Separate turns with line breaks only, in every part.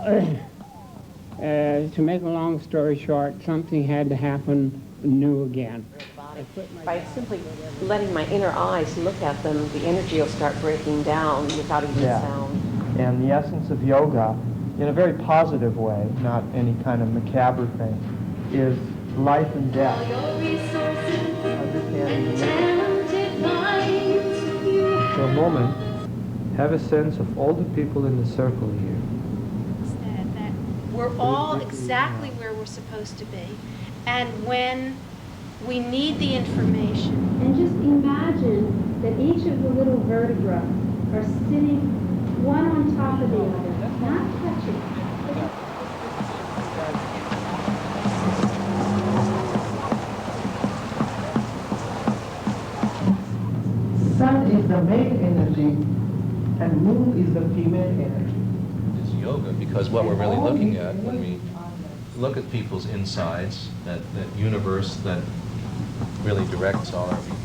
to make a long story short, something had to happen new again.
By simply letting my inner eyes look at them, the energy will start breaking down without even sound.
And the essence of yoga, in a very positive way, not any kind of macabre thing, is life and death. Understanding for a moment, have a sense of all the people in the circle here.
That we're all exactly where we're supposed to be. And when we need the information.
And just imagine that each of the little vertebrae are sitting one on top of the other, not touching.
Sun is the male energy and moon is the female energy.
It's yoga because what we're really looking at when we look at people's insides, that universe that really directs all our being.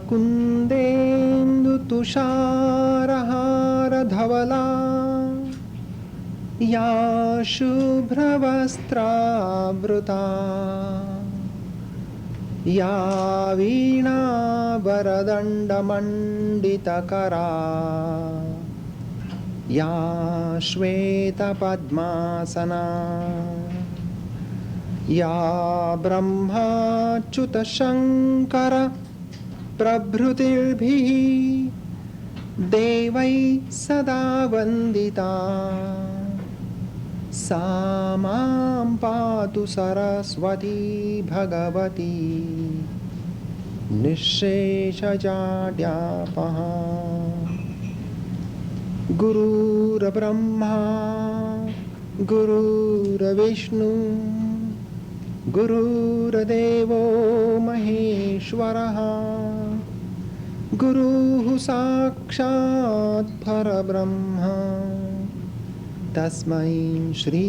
कुन्देन्दु तुषारहार धवला या शुभ्रवस्त्रावृता या वीणा वरदण्डमण्डितकरा या श्वेतपद्मासना या ब्रह्माच्युतशङ्कर प्रभृतिर्भिः देवैः सदा वन्दिता सा मां पातु सरस्वती भगवती निःशेषजाड्यापः गुरुर्ब्रह्मा गुरुर्विष्णु गुरुर्देवो महेश्वरः गुरुः साक्षात् परब्रह्म तस्मै श्री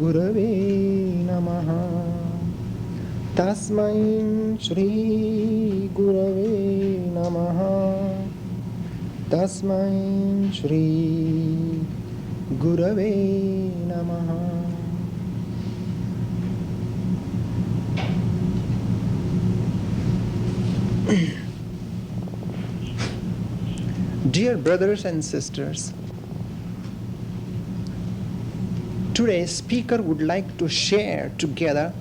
गुरवे नमः तस्मै श्री गुरवे नमः तस्मै श्री गुरवे नमः. Dear brothers and sisters, today's speaker would like to share together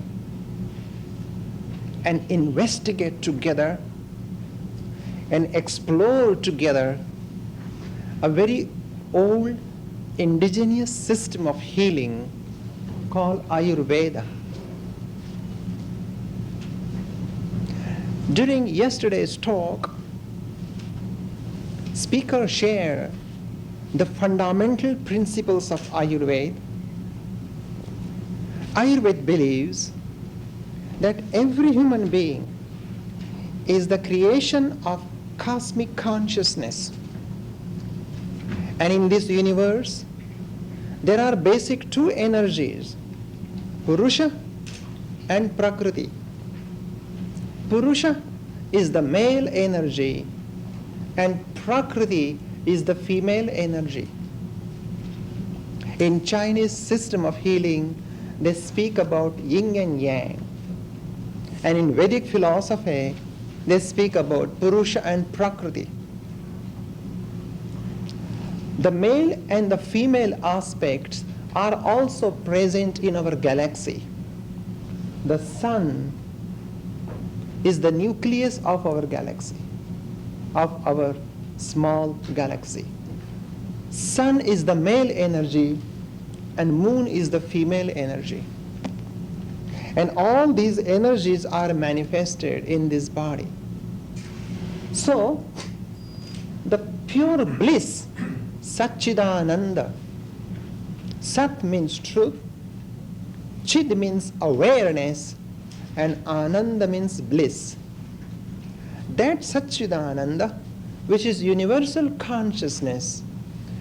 and investigate together and explore together a very old indigenous system of healing called Ayurveda. During yesterday's talk, speaker shared the fundamental principles of Ayurveda. Ayurveda believes that every human being is the creation of cosmic consciousness. And in this universe, there are basic two energies, Purusha and Prakriti. Purusha is the male energy and Prakriti is the female energy. In Chinese system of healing, they speak about yin and yang. And in Vedic philosophy, they speak about Purusha and Prakriti. The male and the female aspects are also present in our galaxy. The sun is the nucleus of our galaxy, of our small galaxy. Sun is the male energy and moon is the female energy. And all these energies are manifested in this body. So, the pure bliss, Satchidananda, Sat means truth, Chid means awareness, and Ananda means bliss. That Satchidananda, which is universal consciousness,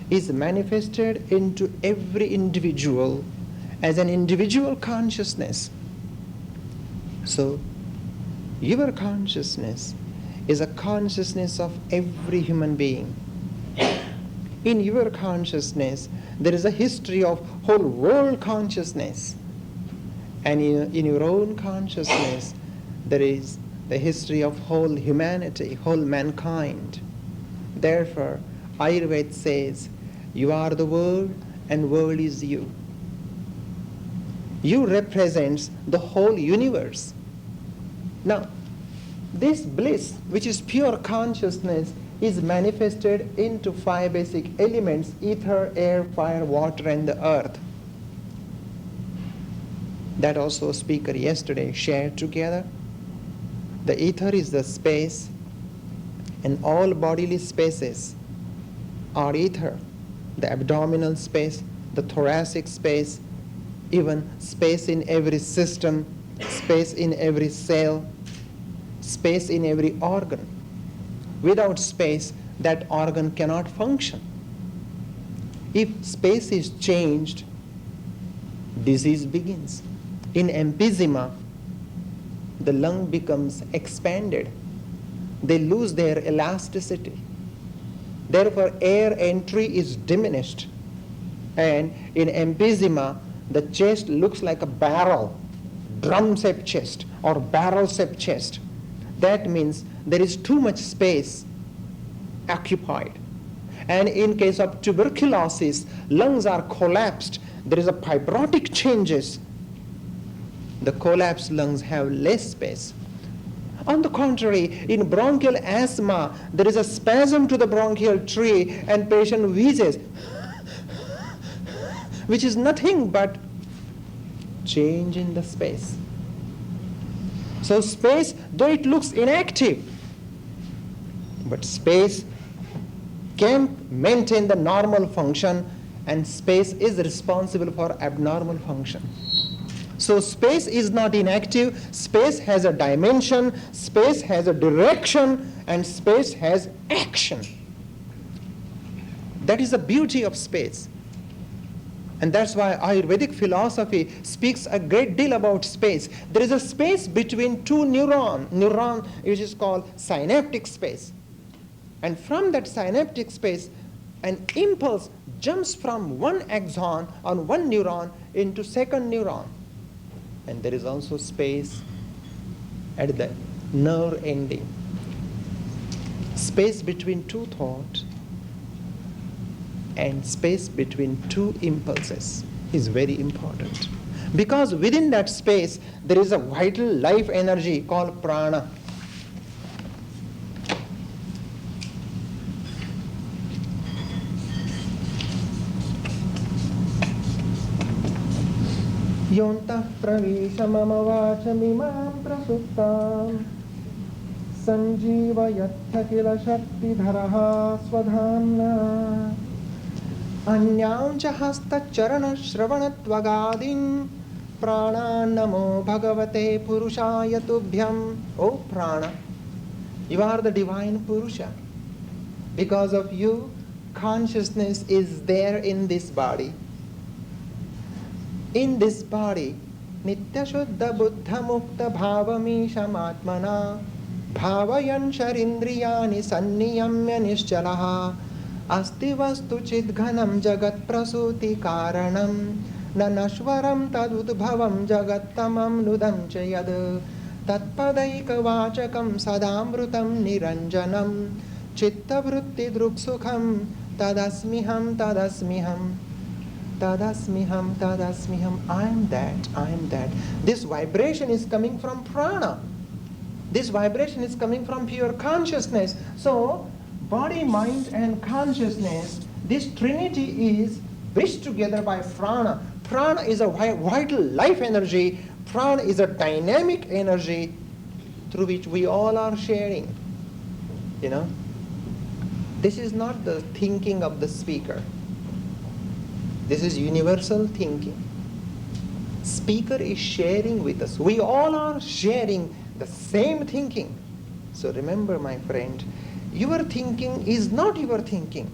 is manifested into every individual as an individual consciousness. So, your consciousness is a consciousness of every human being. In your consciousness, there is a history of whole world consciousness. And in your own consciousness, there is the history of whole humanity, whole mankind. Therefore, Ayurveda says, you are the world and world is you. You represents the whole universe. Now, this bliss, which is pure consciousness, is manifested into 5 basic elements: ether, air, fire, water, and the earth. That also speaker yesterday shared together. The ether is the space, and all bodily spaces are ether. The abdominal space, the thoracic space, even space in every system, space in every cell, space in every organ. Without space, that organ cannot function. If space is changed, disease begins. In emphysema, the lung becomes expanded. They lose their elasticity. Therefore, air entry is diminished. And in emphysema, the chest looks like a barrel, drum-shaped chest or barrel-shaped chest. That means there is too much space occupied. And in case of tuberculosis, lungs are collapsed. There is a fibrotic changes. The collapsed lungs have less space. On the contrary, in bronchial asthma, there is a spasm to the bronchial tree and patient wheezes, which is nothing but change in the space. So space, though it looks inactive, but space can maintain the normal function, and space is responsible for abnormal function. So space is not inactive, space has a dimension, space has a direction, and space has action. That is the beauty of space. And that's why Ayurvedic philosophy speaks a great deal about space. There is a space between two neuron which is called synaptic space. And from that synaptic space, an impulse jumps from one axon on one neuron into second neuron. And there is also space at the nerve ending. Space between two thoughts and space between two impulses is very important. Because within that space, there is a vital life energy called prana. Yontah pravesha mama vachamimam prasuptam sanjeevayatha kila shakti dharaha swadhamna anyancha hasta charana shravanatvagadin prana namo bhagavate purushaya tubhyam. O prana, you are the divine Purusha. Because of you, consciousness is there in this body. In this body, Nitya Shuddha Buddha Mukta Bhavamisham Atmana Bhavayan Sharindriyani Sanniyamya Nischalaha Asti Vastu Chidghanam Jagat Prasuti Karanam Nanashwaram Tadudbhavam Jagattamam Nudam Chayad Tatpadaika Vachakam Sadamrutam Niranjanam Chitta Vritti Druksukham Tadasmiham Tadasmiham Tadasmiham, Tadasmiham, I am that, I am that. This vibration is coming from prana. This vibration is coming from pure consciousness. So, body, mind, and consciousness, this trinity is bridged together by prana. Prana is a vital life energy. Prana is a dynamic energy through which we all are sharing. You know, this is not the thinking of the speaker. This is universal thinking. Speaker is sharing with us. We all are sharing the same thinking. So remember, my friend, your thinking is not your thinking.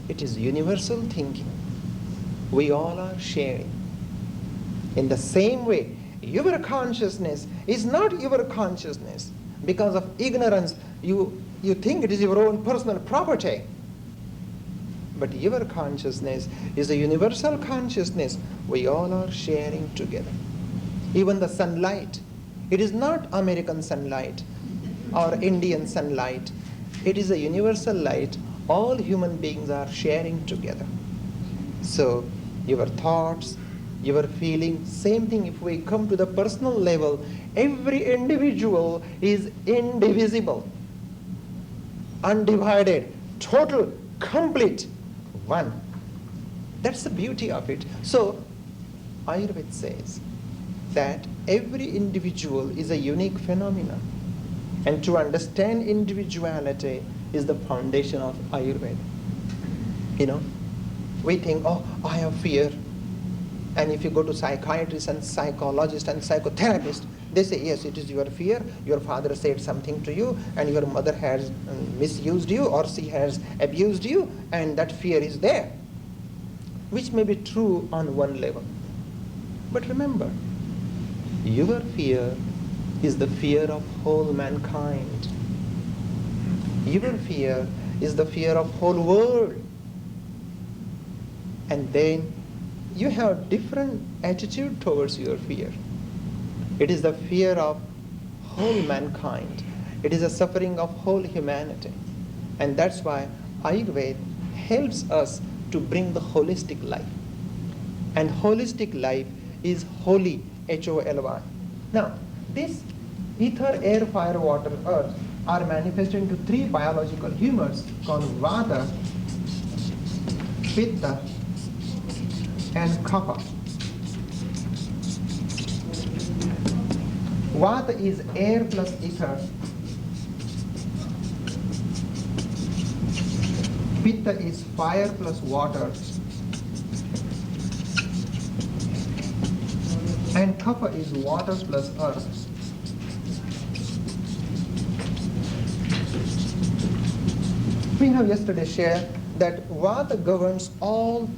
It is universal thinking. We all are sharing. In the same way, your consciousness is not your consciousness. Because of ignorance, you think it is your own personal property. But your consciousness is a universal consciousness. We all are sharing together. Even the sunlight, it is not American sunlight or Indian sunlight. It is a universal light. All human beings are sharing together. So your thoughts, your feelings, same thing. If we come to the personal level, every individual is indivisible, undivided, total, complete, one. That's the beauty of it. So Ayurveda says that every individual is a unique phenomenon. And to understand individuality is the foundation of Ayurveda. You know, we think, oh, I have fear. And if you go to psychiatrists and psychologists and psychotherapists, they say, yes, it is your fear. Your father said something to you, and your mother has misused you, or she has abused you, and that fear is there, which may be true on one level. But remember, your fear is the fear of whole mankind. Your fear is the fear of whole world. And then you have different attitude towards your fear. It is the fear of whole mankind. It is a suffering of whole humanity. And that's why Ayurveda helps us to bring the holistic life. And holistic life is holy, H-O-L-Y. Now, this ether, air, fire, water, earth are manifested into three biological humors called Vata, Pitta, and Kapha. Vata is air plus ether. Pitta is fire plus water. And Kapha is water plus earth. We have yesterday shared that Vata governs all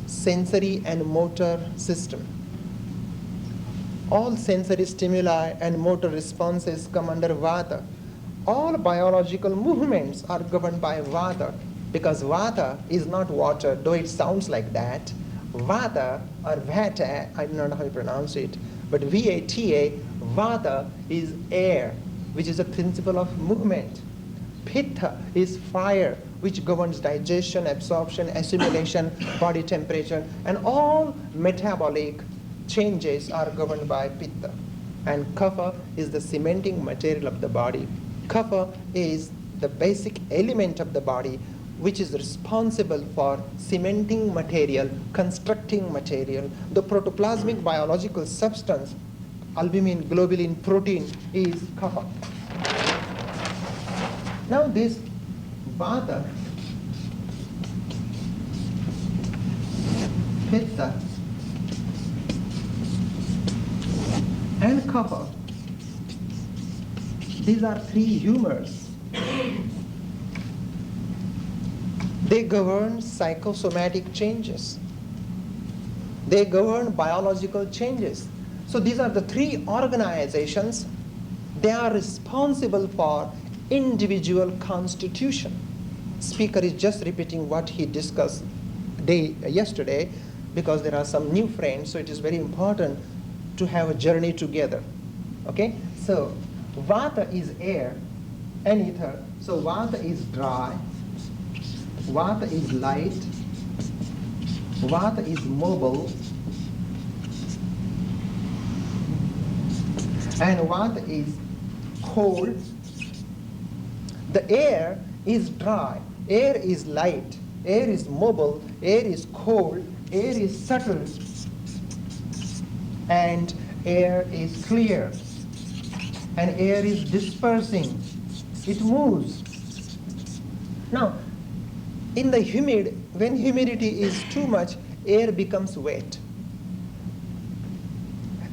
sensory and motor system. All sensory stimuli and motor responses come under Vata. All biological movements are governed by Vata, because Vata is not water, though it sounds like that. Vata or Vata, I don't know how you pronounce it, but V-A-T-A, Vata is air, which is a principle of movement. Pitta is fire, which governs digestion, absorption, assimilation, body temperature, and all metabolic changes are governed by Pitta. And Kapha is the cementing material of the body. Kapha is the basic element of the body, which is responsible for cementing material, constructing material. The protoplasmic biological substance, albumin, globulin, protein, is Kapha. Now this Vata, Pitta, and Kapha, these are three humors. They govern psychosomatic changes. They govern biological changes. So these are the three organizations. They are responsible for individual constitution. Speaker is just repeating what he discussed yesterday, because there are some new friends, so it is very important to have a journey together. Okay? So Vata is air and ether. So Vata is dry, Vata is light, Vata is mobile, and Vata is cold. The air is dry, air is light, air is mobile, air is cold, air is subtle, and air is clear. And air is dispersing. It moves. Now, in the humid, when humidity is too much, air becomes wet.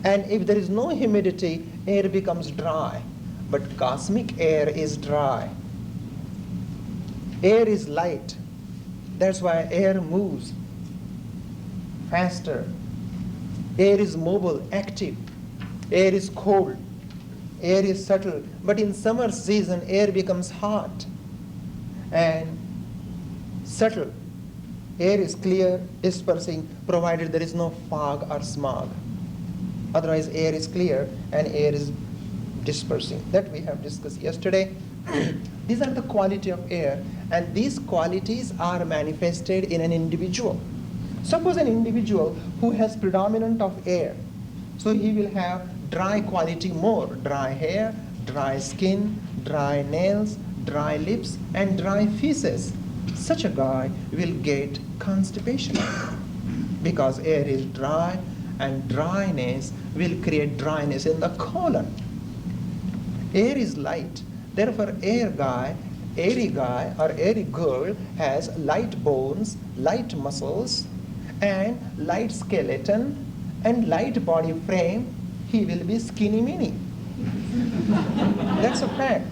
And if there is no humidity, air becomes dry. But cosmic air is dry. Air is light. That's why air moves faster. Air is mobile, active. Air is cold. Air is subtle. But in summer season, air becomes hot and subtle. Air is clear, dispersing, provided there is no fog or smog. Otherwise, air is clear and air is dispersing. That we have discussed yesterday. These are the quality of air, and these qualities are manifested in an individual. Suppose an individual who has predominant of air, so he will have dry quality more, dry hair, dry skin, dry nails, dry lips, and dry feces. Such a guy will get constipation because air is dry, and dryness will create dryness in the colon. Air is light. Therefore, airy guy or airy girl has light bones, light muscles, and light skeleton, and light body frame. He will be skinny mini. That's a fact.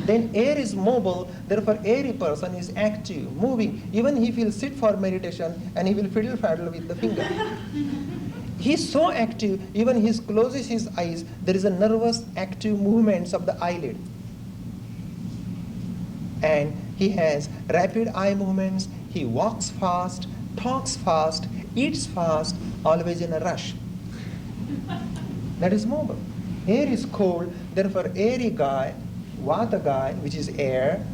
Then air is mobile, therefore airy person is active, moving. Even if he will sit for meditation and he will fiddle faddle with the finger. He's so active, even he closes his eyes, there is a nervous active movements of the eyelid. And he has rapid eye movements, he walks fast, talks fast, eats fast, always in a rush. That is mobile. Air is cold, therefore airy guy, Vata guy, which is air,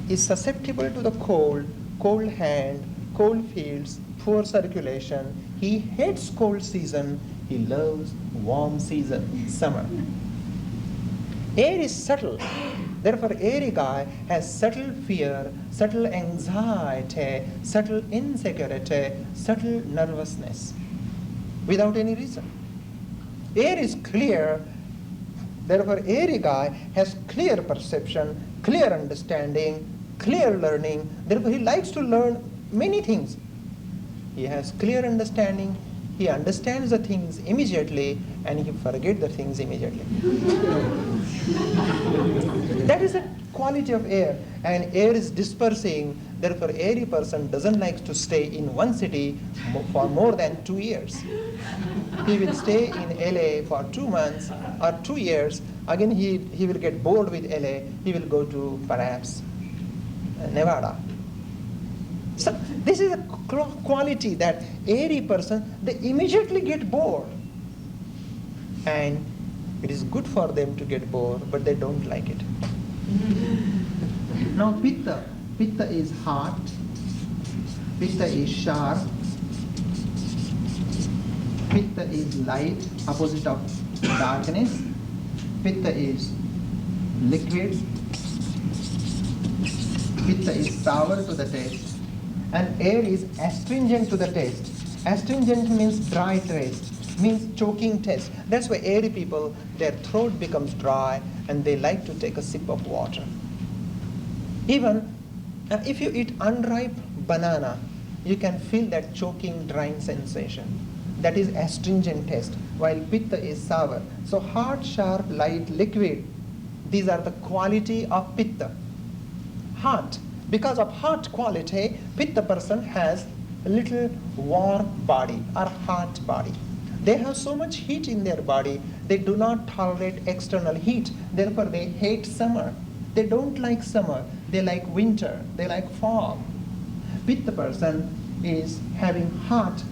is susceptible to the cold, cold hand, cold fields, poor circulation. He hates cold season, he loves warm season, summer. Air is subtle, therefore airy guy has subtle fear, subtle anxiety, subtle insecurity, subtle nervousness, without any reason. Air is clear, therefore airy guy has clear perception, clear understanding, clear learning, therefore he likes to learn many things. He has clear understanding, he understands the things immediately, and he forgets the things immediately. That is the quality of air, and air is dispersing, therefore airy person doesn't like to stay in one city for more than 2 years. He will stay in LA for 2 months or 2 years, again he will get bored with LA, he will go to perhaps Nevada. So this is a quality that airy person, they immediately get bored. And it is good for them to get bored, but they don't like it. Now Pitta. Pitta is hot. Pitta is sharp. Pitta is light, opposite of darkness. Pitta is liquid. Pitta is sour to the taste. And air is astringent to the taste. Astringent means dry taste, means choking taste. That's why airy people, their throat becomes dry and they like to take a sip of water. Even if you eat unripe banana, you can feel that choking, drying sensation. That is astringent taste, while Pitta is sour. So hot, sharp, light, liquid, these are the quality of Pitta. Hot. Because of hot quality, Pitta person has a little warm body or hot body. They have so much heat in their body, they do not tolerate external heat. Therefore, they hate summer. They don't like summer. They like winter. They like fall. Pitta person is having hot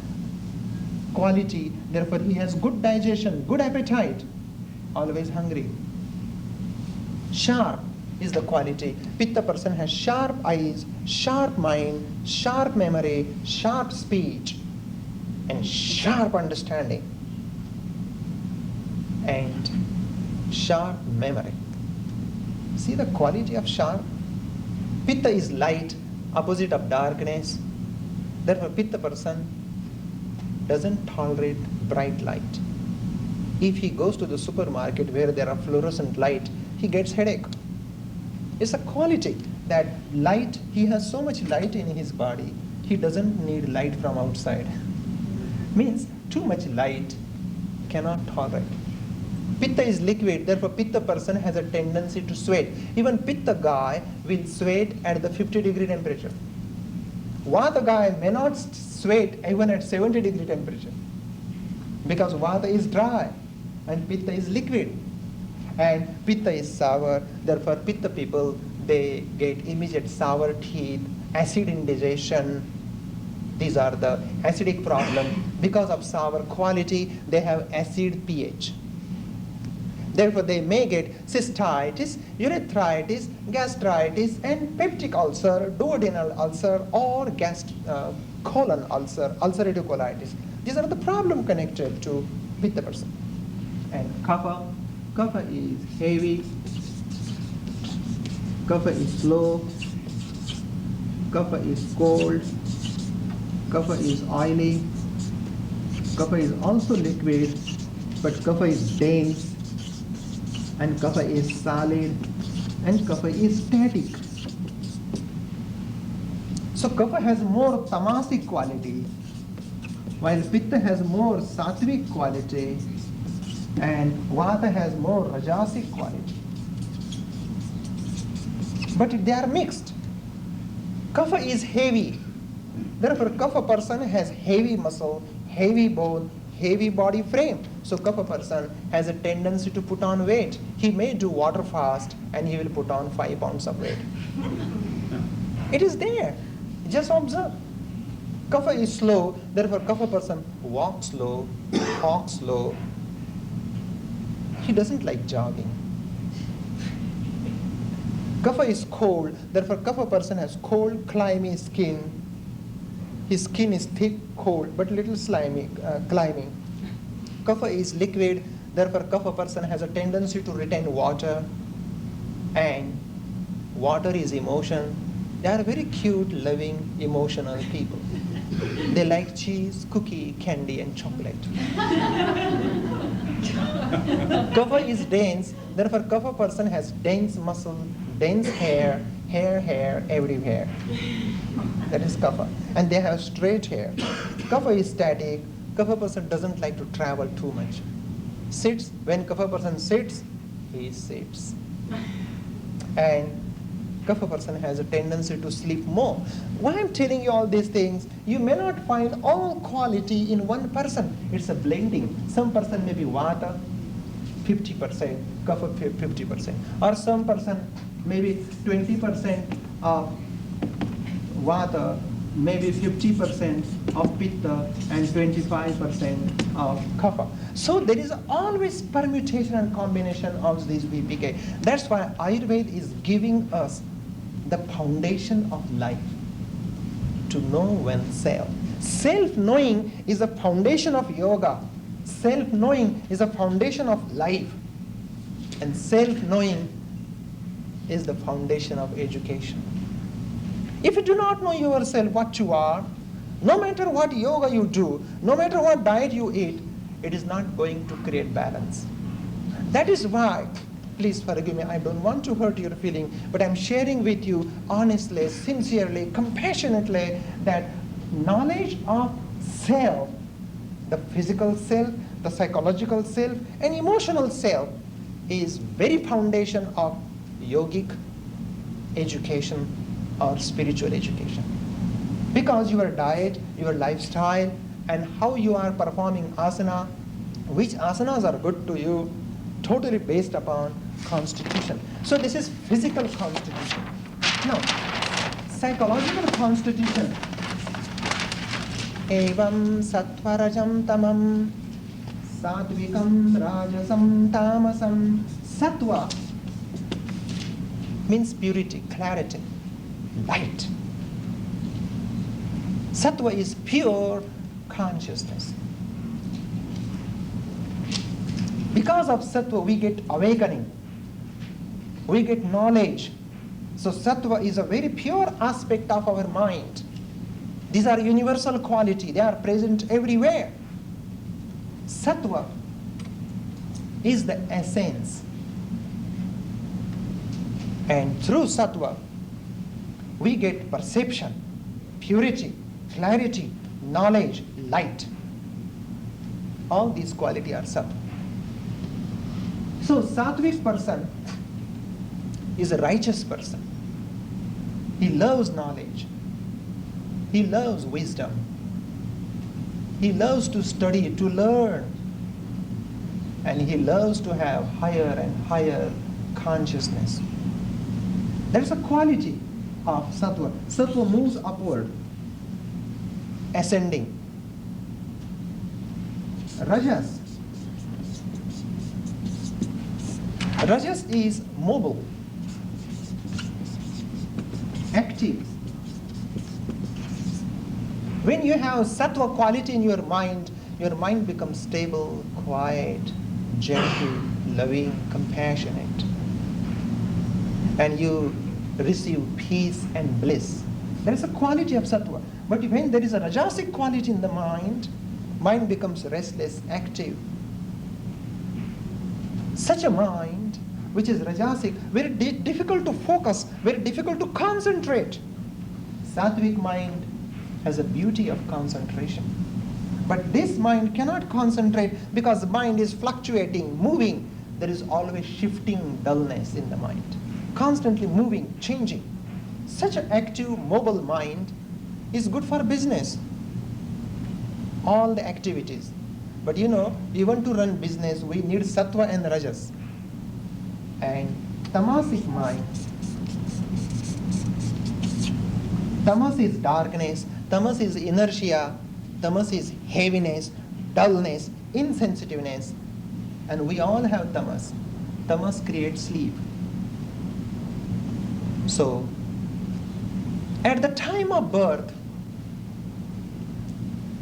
quality. Therefore, he has good digestion, good appetite, always hungry. Sharp is the quality. Pitta person has sharp eyes, sharp mind, sharp memory, sharp speech, and sharp understanding, and sharp memory. See the quality of sharp? Pitta is light, opposite of darkness. Therefore, Pitta person doesn't tolerate bright light. If he goes to the supermarket where there are fluorescent light, he gets headache. It's a quality that light, he has so much light in his body, he doesn't need light from outside. Means too much light cannot tolerate. Pitta is liquid, therefore Pitta person has a tendency to sweat. Even Pitta guy will sweat at the 50-degree temperature. Vata guy may not sweat even at 70-degree temperature, because Vata is dry and Pitta is liquid. And Pitta is sour, therefore Pitta people, they get immediate sour teeth, acid indigestion. These are the acidic problem. Because of sour quality, they have acid pH. Therefore, they may get cystitis, urethritis, gastritis, and peptic ulcer, duodenal ulcer, or colon ulcer, ulcerative colitis. These are the problem connected to Pitta person. And Kapha is heavy, Kapha is slow, Kapha is cold, Kapha is oily, Kapha is also liquid, but Kapha is dense, and Kapha is solid, and Kapha is static. So Kapha has more tamasic quality, while Pitta has more sattvic quality, and Vata has more rajasic quality. But they are mixed. Kapha is heavy. Therefore, Kapha person has heavy muscle, heavy bone, heavy body frame. So Kapha person has a tendency to put on weight. He may do water fast and he will put on 5 pounds of weight. It is there. Just observe. Kapha is slow, therefore Kapha person walks slow, talks slow. He doesn't like jogging. Kapha is cold, therefore Kapha person has cold, clammy skin. His skin is thick, cold, but little slimy, clammy. Kapha is liquid, therefore Kapha person has a tendency to retain water, and water is emotion. They are very cute, loving, emotional people. They like cheese, cookie, candy, and chocolate. Kapha is dense, therefore Kapha person has dense muscle, dense hair, everywhere. That is Kapha. And they have straight hair. Kapha is static. Kapha person doesn't like to travel too much. Sits, when Kapha person sits, he sits. And Kapha person has a tendency to sleep more. Why I'm telling you all these things, you may not find all quality in one person. It's a blending. Some person may be Vata, 50%, Kapha 50%. Or some person maybe 20% of Vata, maybe 50% of Pitta, and 25% of Kapha. So there is always permutation and combination of these VPK. That's why Ayurveda is giving us the foundation of life, to know oneself. Self-knowing is the foundation of yoga. Self-knowing is the foundation of life. And self-knowing is the foundation of education. If you do not know yourself, what you are, no matter what yoga you do, no matter what diet you eat, it is not going to create balance. That is why, please forgive me, I don't want to hurt your feeling, but I'm sharing with you honestly, sincerely, compassionately, that knowledge of self, the physical self, the psychological self, and emotional self, is very foundation of yogic education or spiritual education. Because your diet, your lifestyle, and how you are performing asana, which asanas are good to you, totally based upon constitution. So this is physical constitution. Now, psychological constitution. Evam satvarajam tamam satvikam rajasam tamasam. Sattva means purity, clarity, light. Sattva is pure consciousness. Because of sattva, we get awakening, we get knowledge. So sattva is a very pure aspect of our mind. These are universal quality. They are present everywhere. Sattva is the essence. And through sattva, we get perception, purity, clarity, knowledge, light. All these qualities are sattva. So sattvic person is a righteous person. He loves knowledge. He loves wisdom. He loves to study, to learn. And he loves to have higher and higher consciousness. That's a quality of sattva. Sattva moves upward, ascending. Rajas. Rajas is mobile, active. When you have sattva quality in your mind becomes stable, quiet, gentle, loving, compassionate. And you receive peace and bliss. There is a quality of sattva. But when there is a rajasic quality in the mind becomes restless, active. Such a mind, which is rajasic, very difficult to focus, very difficult to concentrate. Sattvic mind has a beauty of concentration. But this mind cannot concentrate because the mind is fluctuating, moving. There is always shifting dullness in the mind. Constantly moving, changing. Such an active, mobile mind is good for business. All the activities. But even to run business, we need sattva and rajas. And tamasic mind, tamas is darkness, tamas is inertia, tamas is heaviness, dullness, insensitiveness. And we all have tamas. Tamas creates sleep. So, at the time of birth,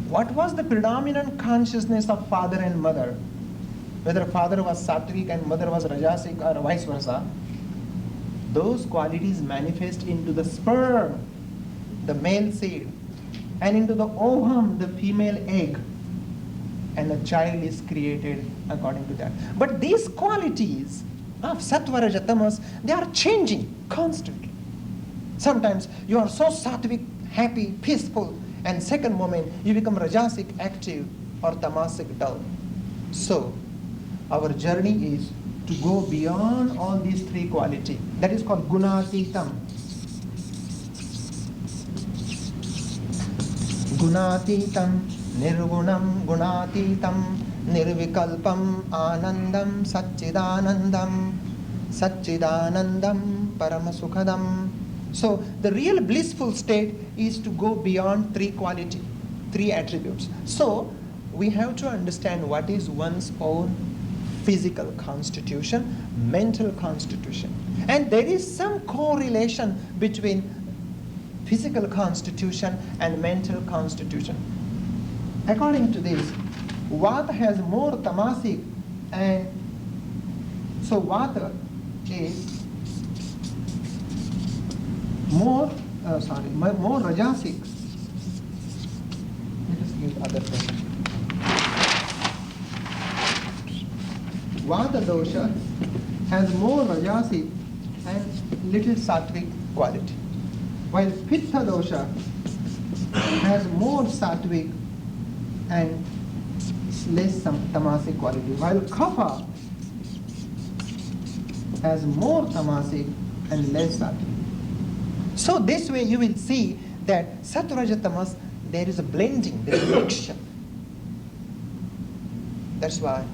what was the predominant consciousness of father and mother? Whether father was sattvic and mother was rajasic or vice versa, those qualities manifest into the sperm, the male seed, and into the ovum, the female egg, and a child is created according to that. But these qualities of sattva, raja, tamas, they are changing constantly. Sometimes you are so sattvic, happy, peaceful, and second moment you become rajasic, active, or tamasic, dull. So our journey is to go beyond all these three qualities. That is called gunatitam. Gunatitam, nirgunam, gunatitam, nirvikalpam, anandam, satchidanandam, satchidanandam, paramasukhadam. So the real blissful state is to go beyond three quality, three attributes. So we have to understand what is one's own physical constitution, mental constitution. And there is some correlation between physical constitution and mental constitution. According to this, Vata has more tamasic, and so Vata is more rajasic. Let us use other terms. Vata dosha has more rajasic and little sattvic quality, while Pitta dosha has more sattvic and less tamasic quality, while Kapha has more tamasic and less sattvic. So this way you will see that sattva, raja, tamas, there is a blending, there is a mixture. That's why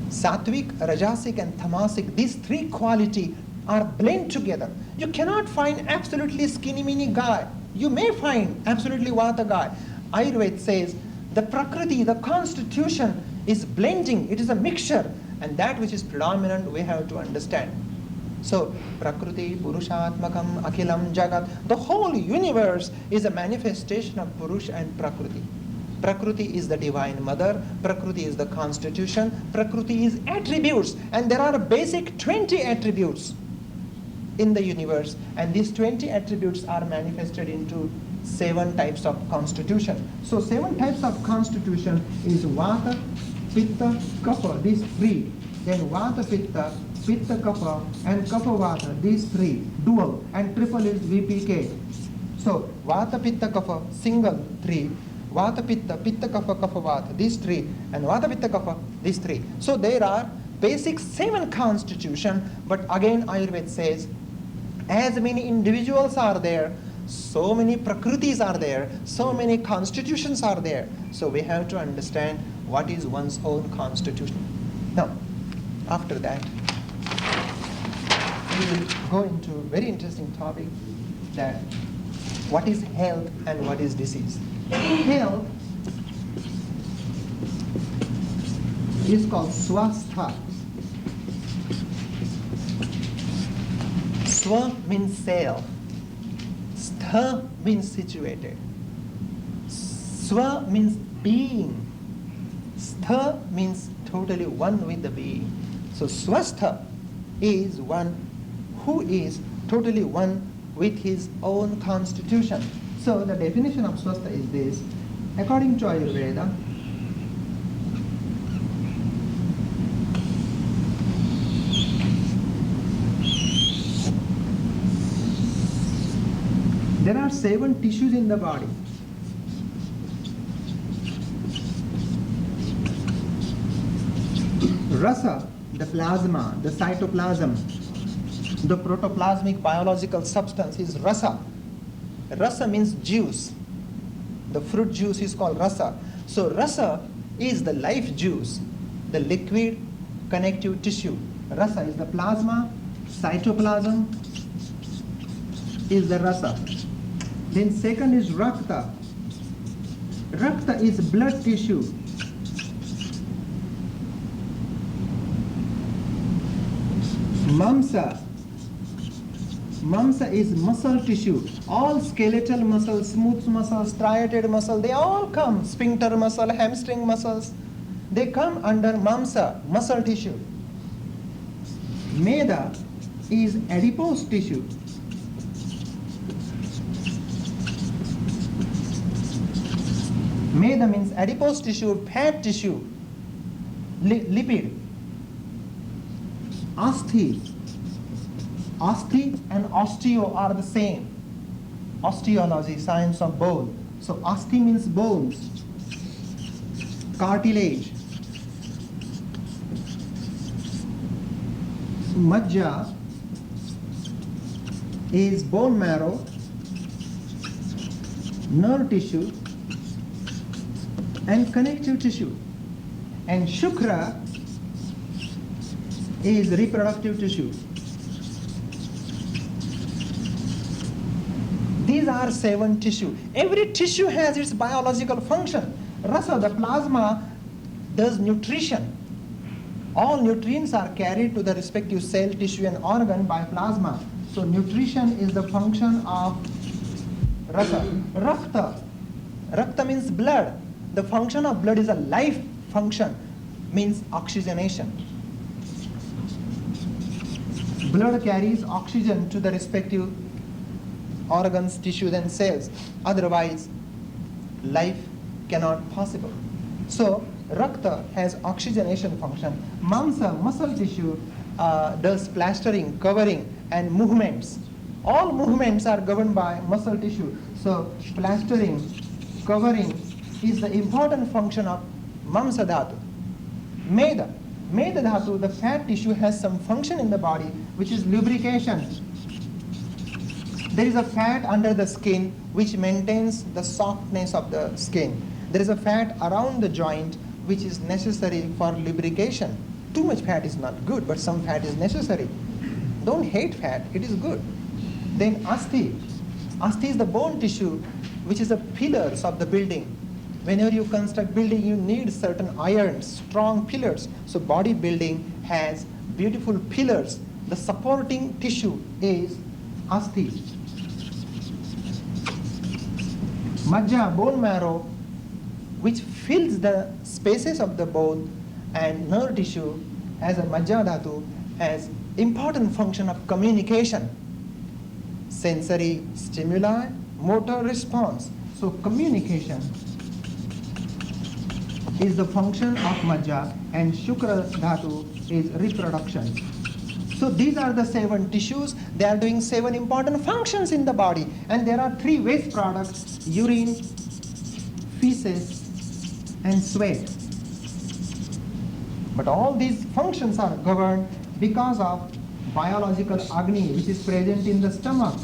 sattvic, rajasic, and tamasic, these three qualities are blended together. You cannot find absolutely skinny-mini guy. You may find absolutely vata guy. Ayurveda says the prakriti, the constitution is blending. It is a mixture. And that which is predominant we have to understand. So, Prakriti, Purushatmakam, Akhilam, Jagat, the whole universe is a manifestation of Purusha and Prakriti. Prakriti is the divine mother, Prakriti is the constitution, Prakriti is attributes, and there are basic 20 attributes. in the universe, and these 20 attributes are manifested into 7 types of constitution. So 7 types of constitution is Vata, Pitta, Kapha, these 3. Then Vata, Pitta, Pitta, Kapha, and Kapha, Vata, these 3, dual, and triple is VPK. So Vata, Pitta, Kapha, single, 3. Vata, Pitta, Pitta, Kapha, Kapha, Vata, these 3. And Vata, Pitta, Kapha, these 3. So there are basic 7 constitution, but again Ayurveda says, as many individuals are there, so many prakritis are there, so many constitutions are there. So we have to understand what is one's own constitution. Now, after that, we will go into a very interesting topic, that what is health and what is disease. Health is called swastha. Swa means self. Stha means situated. Swa means being. Stha means totally one with the being. So swastha is one who is totally one with his own constitution. So the definition of swastha is this. According to Ayurveda, there are 7 tissues in the body. Rasa, the plasma, the cytoplasm, the protoplasmic biological substance is rasa. Rasa means juice. The fruit juice is called rasa. So rasa is the life juice, the liquid connective tissue. Rasa is the plasma, cytoplasm is the rasa. Then second is rakta. Rakta is blood tissue. Mamsa. Mamsa is muscle tissue. All skeletal muscles, smooth muscles, striated muscle, they all come. Sphincter muscle, hamstring muscles, they come under mamsa, muscle tissue. Meda is adipose tissue. Meda means adipose tissue, fat tissue, lipid. Asthi. Asthi and osteo are the same. Osteology, science of bone. So asthi means bones, cartilage. Majja is bone marrow, nerve tissue, and connective tissue. And shukra is reproductive tissue. These are 7 tissue. Every tissue has its biological function. Rasa, the plasma, does nutrition. All nutrients are carried to the respective cell, tissue, and organ by plasma. So nutrition is the function of rasa. Rakta. Rakta means blood. The function of blood is a life function, means oxygenation. Blood carries oxygen to the respective organs, tissues, and cells. Otherwise, life cannot possible. So rakta has oxygenation function. Mamsa, muscle tissue, does plastering, covering, and movements. All movements are governed by muscle tissue. So plastering, covering is the important function of mamsa dhatu. Meda. Meda dhatu, the fat tissue, has some function in the body, which is lubrication. There is a fat under the skin which maintains the softness of the skin. There is a fat around the joint which is necessary for lubrication. Too much fat is not good, but some fat is necessary. Don't hate fat, it is good. Then asthi. Asthi is the bone tissue which is the pillars of the building. Whenever you construct building, you need certain irons, strong pillars. So body building has beautiful pillars. The supporting tissue is asthi. Majja, bone marrow, which fills the spaces of the bone, and nerve tissue as a majja dhatu has important function of communication. sensory stimuli, motor response. So communication is the function of Majja, and Shukra Dhatu is reproduction. So these are the 7 tissues. They are doing 7 important functions in the body. And there are 3 waste products: urine, feces, and sweat. But all these functions are governed because of biological Agni, which is present in the stomach.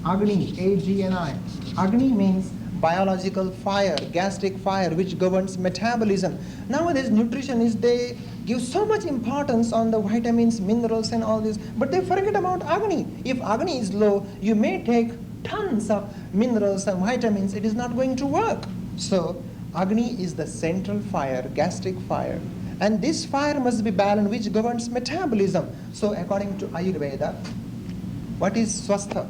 Agni, A-G-N-I. Agni means biological fire, gastric fire, which governs metabolism. Nowadays, nutritionists, they give so much importance on the vitamins, minerals, and all this, but they forget about Agni. If Agni is low, you may take tons of minerals and vitamins, it is not going to work. So, Agni is the central fire, gastric fire. And this fire must be balanced, which governs metabolism. So, according to Ayurveda, what is swastha?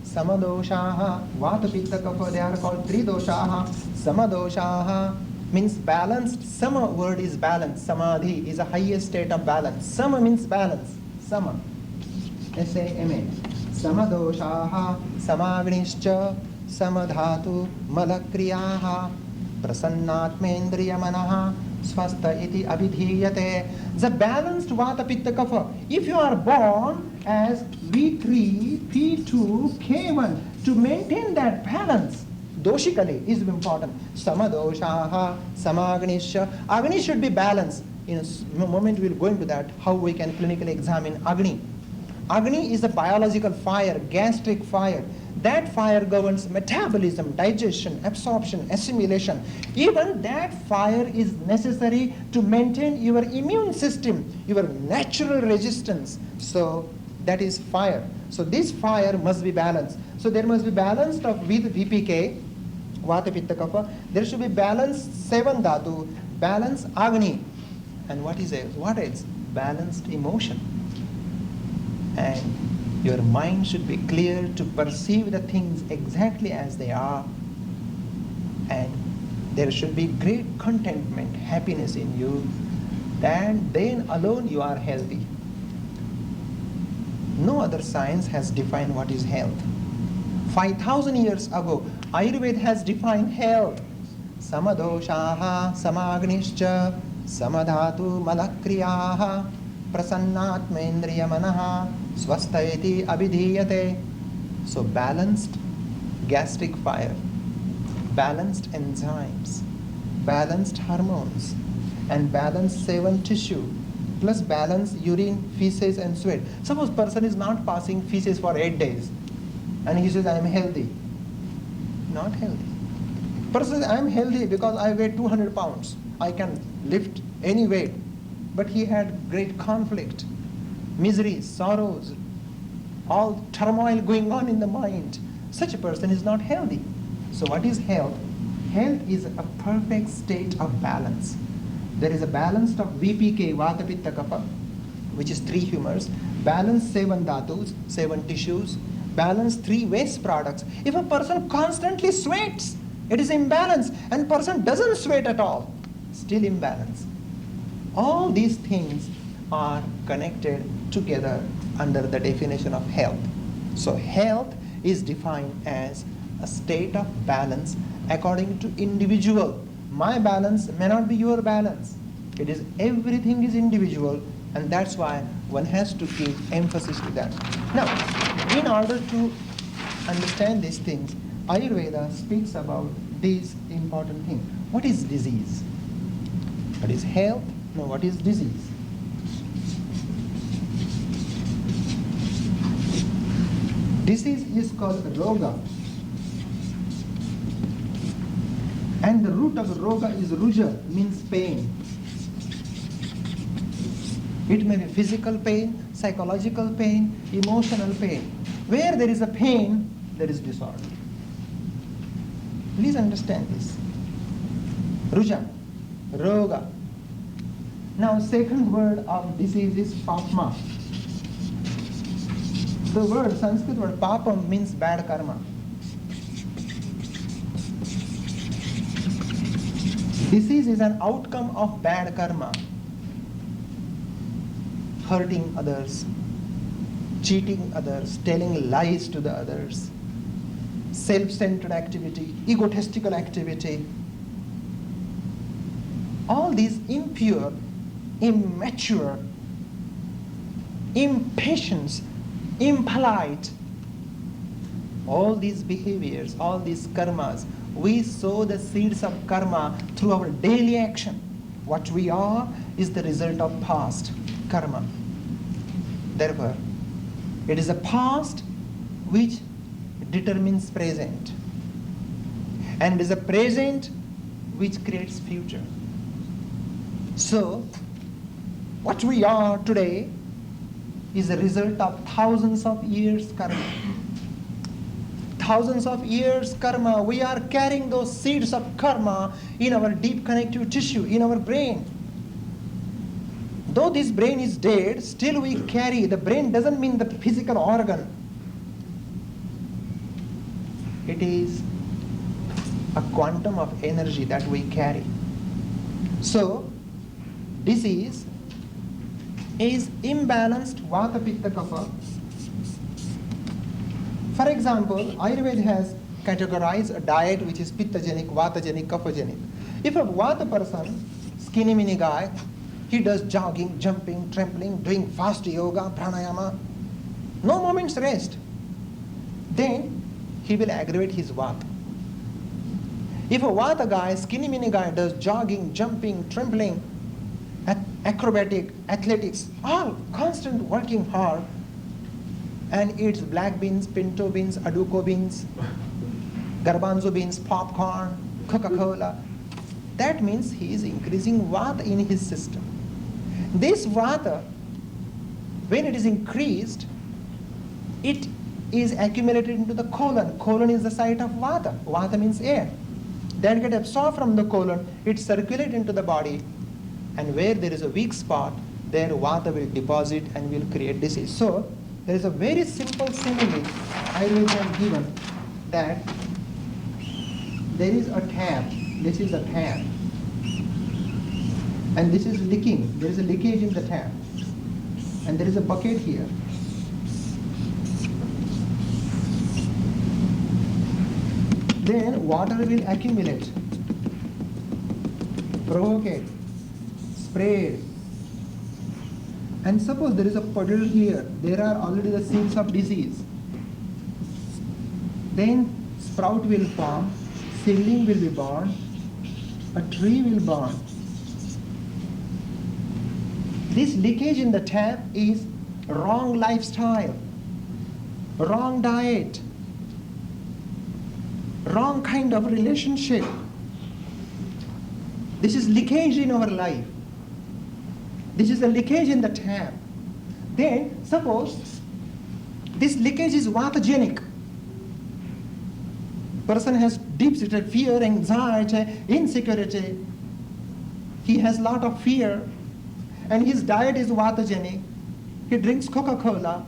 Samadoshaha, Vata Pitta Kapha, they are called 3 doshaha. Samadoshaha means balanced. Sama word is balance. Samadhi is a highest state of balance. Sama means balance. Sama. S-A-M-A. Samadoshaha, Samagnischa, Samadhatu, Malakriyaha, Prasannatmendriya Manaha, Swastha iti abhidhiyate. The balanced Vata Pitta Kapha. If you are born as V3, P2, K1, to maintain that balance, doshically is important. Samadoshaha, Samagnisha. Agni should be balanced. In a moment we will go into that, how we can clinically examine Agni. Agni is a biological fire, gastric fire. That fire governs metabolism, digestion, absorption, assimilation. Even that fire is necessary to maintain your immune system, your natural resistance. So that is fire. So this fire must be balanced. So there must be balance with VPK, Vata Pitta Kapha. There should be balanced 7 dhatu, balanced Agni. And what is else? What else? Balanced emotion. And your mind should be clear to perceive the things exactly as they are. And there should be great contentment, happiness in you. Then alone you are healthy. No other science has defined what is health. 5,000 years ago, Ayurveda has defined health. Samadoshaha, Samagnischa, Samadhatu, Malakriyaha, Prasannatmendriya Manaha, Swasthayati abhidhiyate. So balanced gastric fire, balanced enzymes, balanced hormones, and balanced 7 tissue, plus balanced urine, feces, and sweat. Suppose person is not passing feces for 8 days, and he says, I am healthy. Not healthy. Person says, I am healthy because I weigh 200 pounds. I can lift any weight. But he had great conflict, misery, sorrows, all turmoil going on in the mind. Such a person is not healthy. So what is health? Health is a perfect state of balance. There is a balance of VPK, Vata Pitta Kapha, which is 3 humors, balance 7 dhatus, 7 tissues, balance 3 waste products. If a person constantly sweats, it is imbalance, and person doesn't sweat at all, still imbalance. All these things are connected together under the definition of health. So health is defined as a state of balance according to individual. My balance may not be your balance. It is, everything is individual, and that's why one has to give emphasis to that. Now, in order to understand these things, Ayurveda speaks about these important things. What is disease? What is health? No, what is disease? Disease is called roga. And the root of roga is ruja, means pain. It may be physical pain, psychological pain, emotional pain. Where there is a pain, there is disorder. Please understand this. Ruja, roga. Now, second word of disease is papma. The word, Sanskrit word papam, means bad karma. Disease is an outcome of bad karma. Hurting others, cheating others, telling lies to the others, self-centered activity, egotistical activity. All these impure, immature, impatient, impolite, all these behaviors, all these karmas, we sow the seeds of karma through our daily action. What we are is the result of past karma. Therefore, it is the past which determines present. And it is the present which creates future. So, what we are today is a result of thousands of years karma. Thousands of years karma. We are carrying those seeds of karma in our deep connective tissue, in our brain. Though this brain is dead, still we carry. The brain doesn't mean the physical organ. It is a quantum of energy that we carry. So, disease is imbalanced Vata, Pitta, Kapha. For example, Ayurveda has categorized a diet which is Pittagenic, Vatagenic, Kaphagenic. If a Vata person, skinny mini guy, he does jogging, jumping, trampling, doing fast yoga, pranayama, no moment's rest, then he will aggravate his Vata. If a Vata guy, skinny mini guy, does jogging, jumping, trampling, acrobatic, athletics, all constant working hard, and eats black beans, pinto beans, aduco beans, garbanzo beans, popcorn, Coca-Cola, that means he is increasing Vata in his system. This Vata, when it is increased, it is accumulated into the colon. Colon is the site of Vata. Vata means air. That gets absorbed from the colon, it circulates into the body, and where there is a weak spot, there Vata will deposit and will create disease. So, there is a very simple simile Ayurveda has given, that there is a tap, this is a tap, and this is leaking, there is a leakage in the tap, and there is a bucket here. Then water will accumulate, provocate, sprayed. And suppose there is a puddle here, there are already the seeds of disease. Then sprout will form, seedling will be born, a tree will born. This leakage in the tap is wrong lifestyle, wrong diet, wrong kind of relationship. This is leakage in our life. This is the leakage in the tap. Then suppose this leakage is vatagenic. Person has deep-seated fear, anxiety, insecurity. He has a lot of fear, and his diet is vatagenic. He drinks Coca-Cola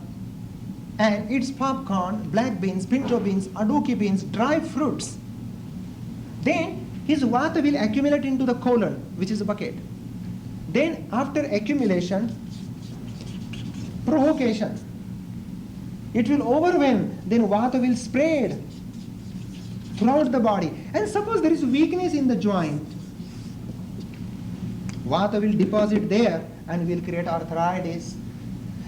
and eats popcorn, black beans, pinto beans, aduki beans, dry fruits. Then his vata will accumulate into the colon, which is a bucket. Then after accumulation, provocation. It will overwhelm, then vata will spread throughout the body. And suppose there is weakness in the joint, vata will deposit there and will create arthritis.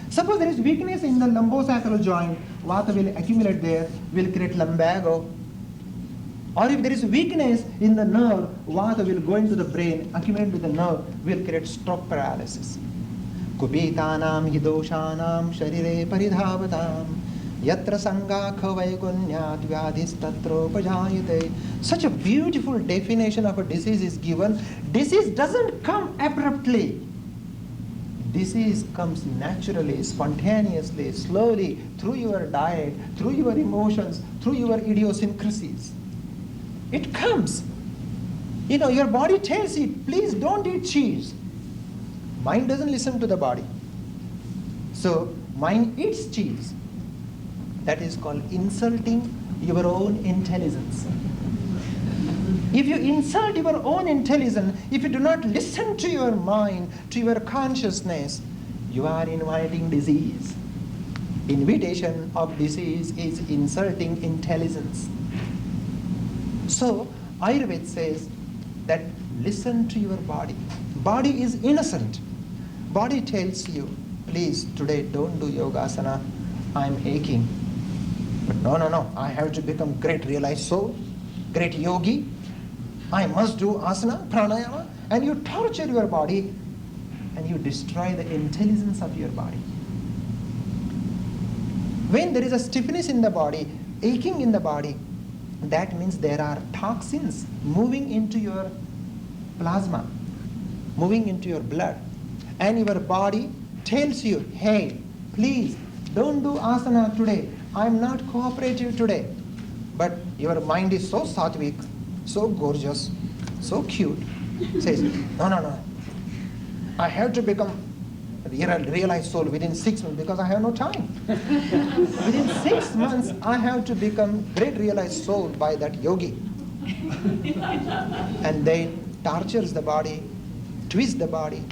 Suppose there is weakness in the lumbosacral joint, vata will accumulate there, will create lumbago. Or if there is weakness in the nerve, vata will go into the brain, accumulate to the nerve, will create stroke paralysis. Kupitanam hidoshanam sharire paridhavatam yatra sangha khavaygunyat vyadhis tatro pajayate. Such a beautiful definition of a disease is given. Disease doesn't come abruptly. Disease comes naturally, spontaneously, slowly, through your diet, through your emotions, through your idiosyncrasies. It comes. You know, your body tells you, please don't eat cheese. Mind doesn't listen to the body. So, mind eats cheese. That is called insulting your own intelligence. If you insult your own intelligence, if you do not listen to your mind, to your consciousness, you are inviting disease. Invitation of disease is insulting intelligence. So Ayurveda says that listen to your body. Body is innocent. Body tells you, please today don't do yogasana, I'm aching. But no, I have to become great realized soul, great yogi. I must do asana, pranayama, and you torture your body and you destroy the intelligence of your body. When there is a stiffness in the body, aching in the body, that means there are toxins moving into your plasma, moving into your blood. And your body tells you, hey, please don't do asana today. I'm not cooperative today. But your mind is so sattvic, so gorgeous, so cute. Says, no. I have to become realized soul within 6 months because I have no time. Within 6 months, I have to become great realized soul by that yogi. And then tortures the body, twists the body.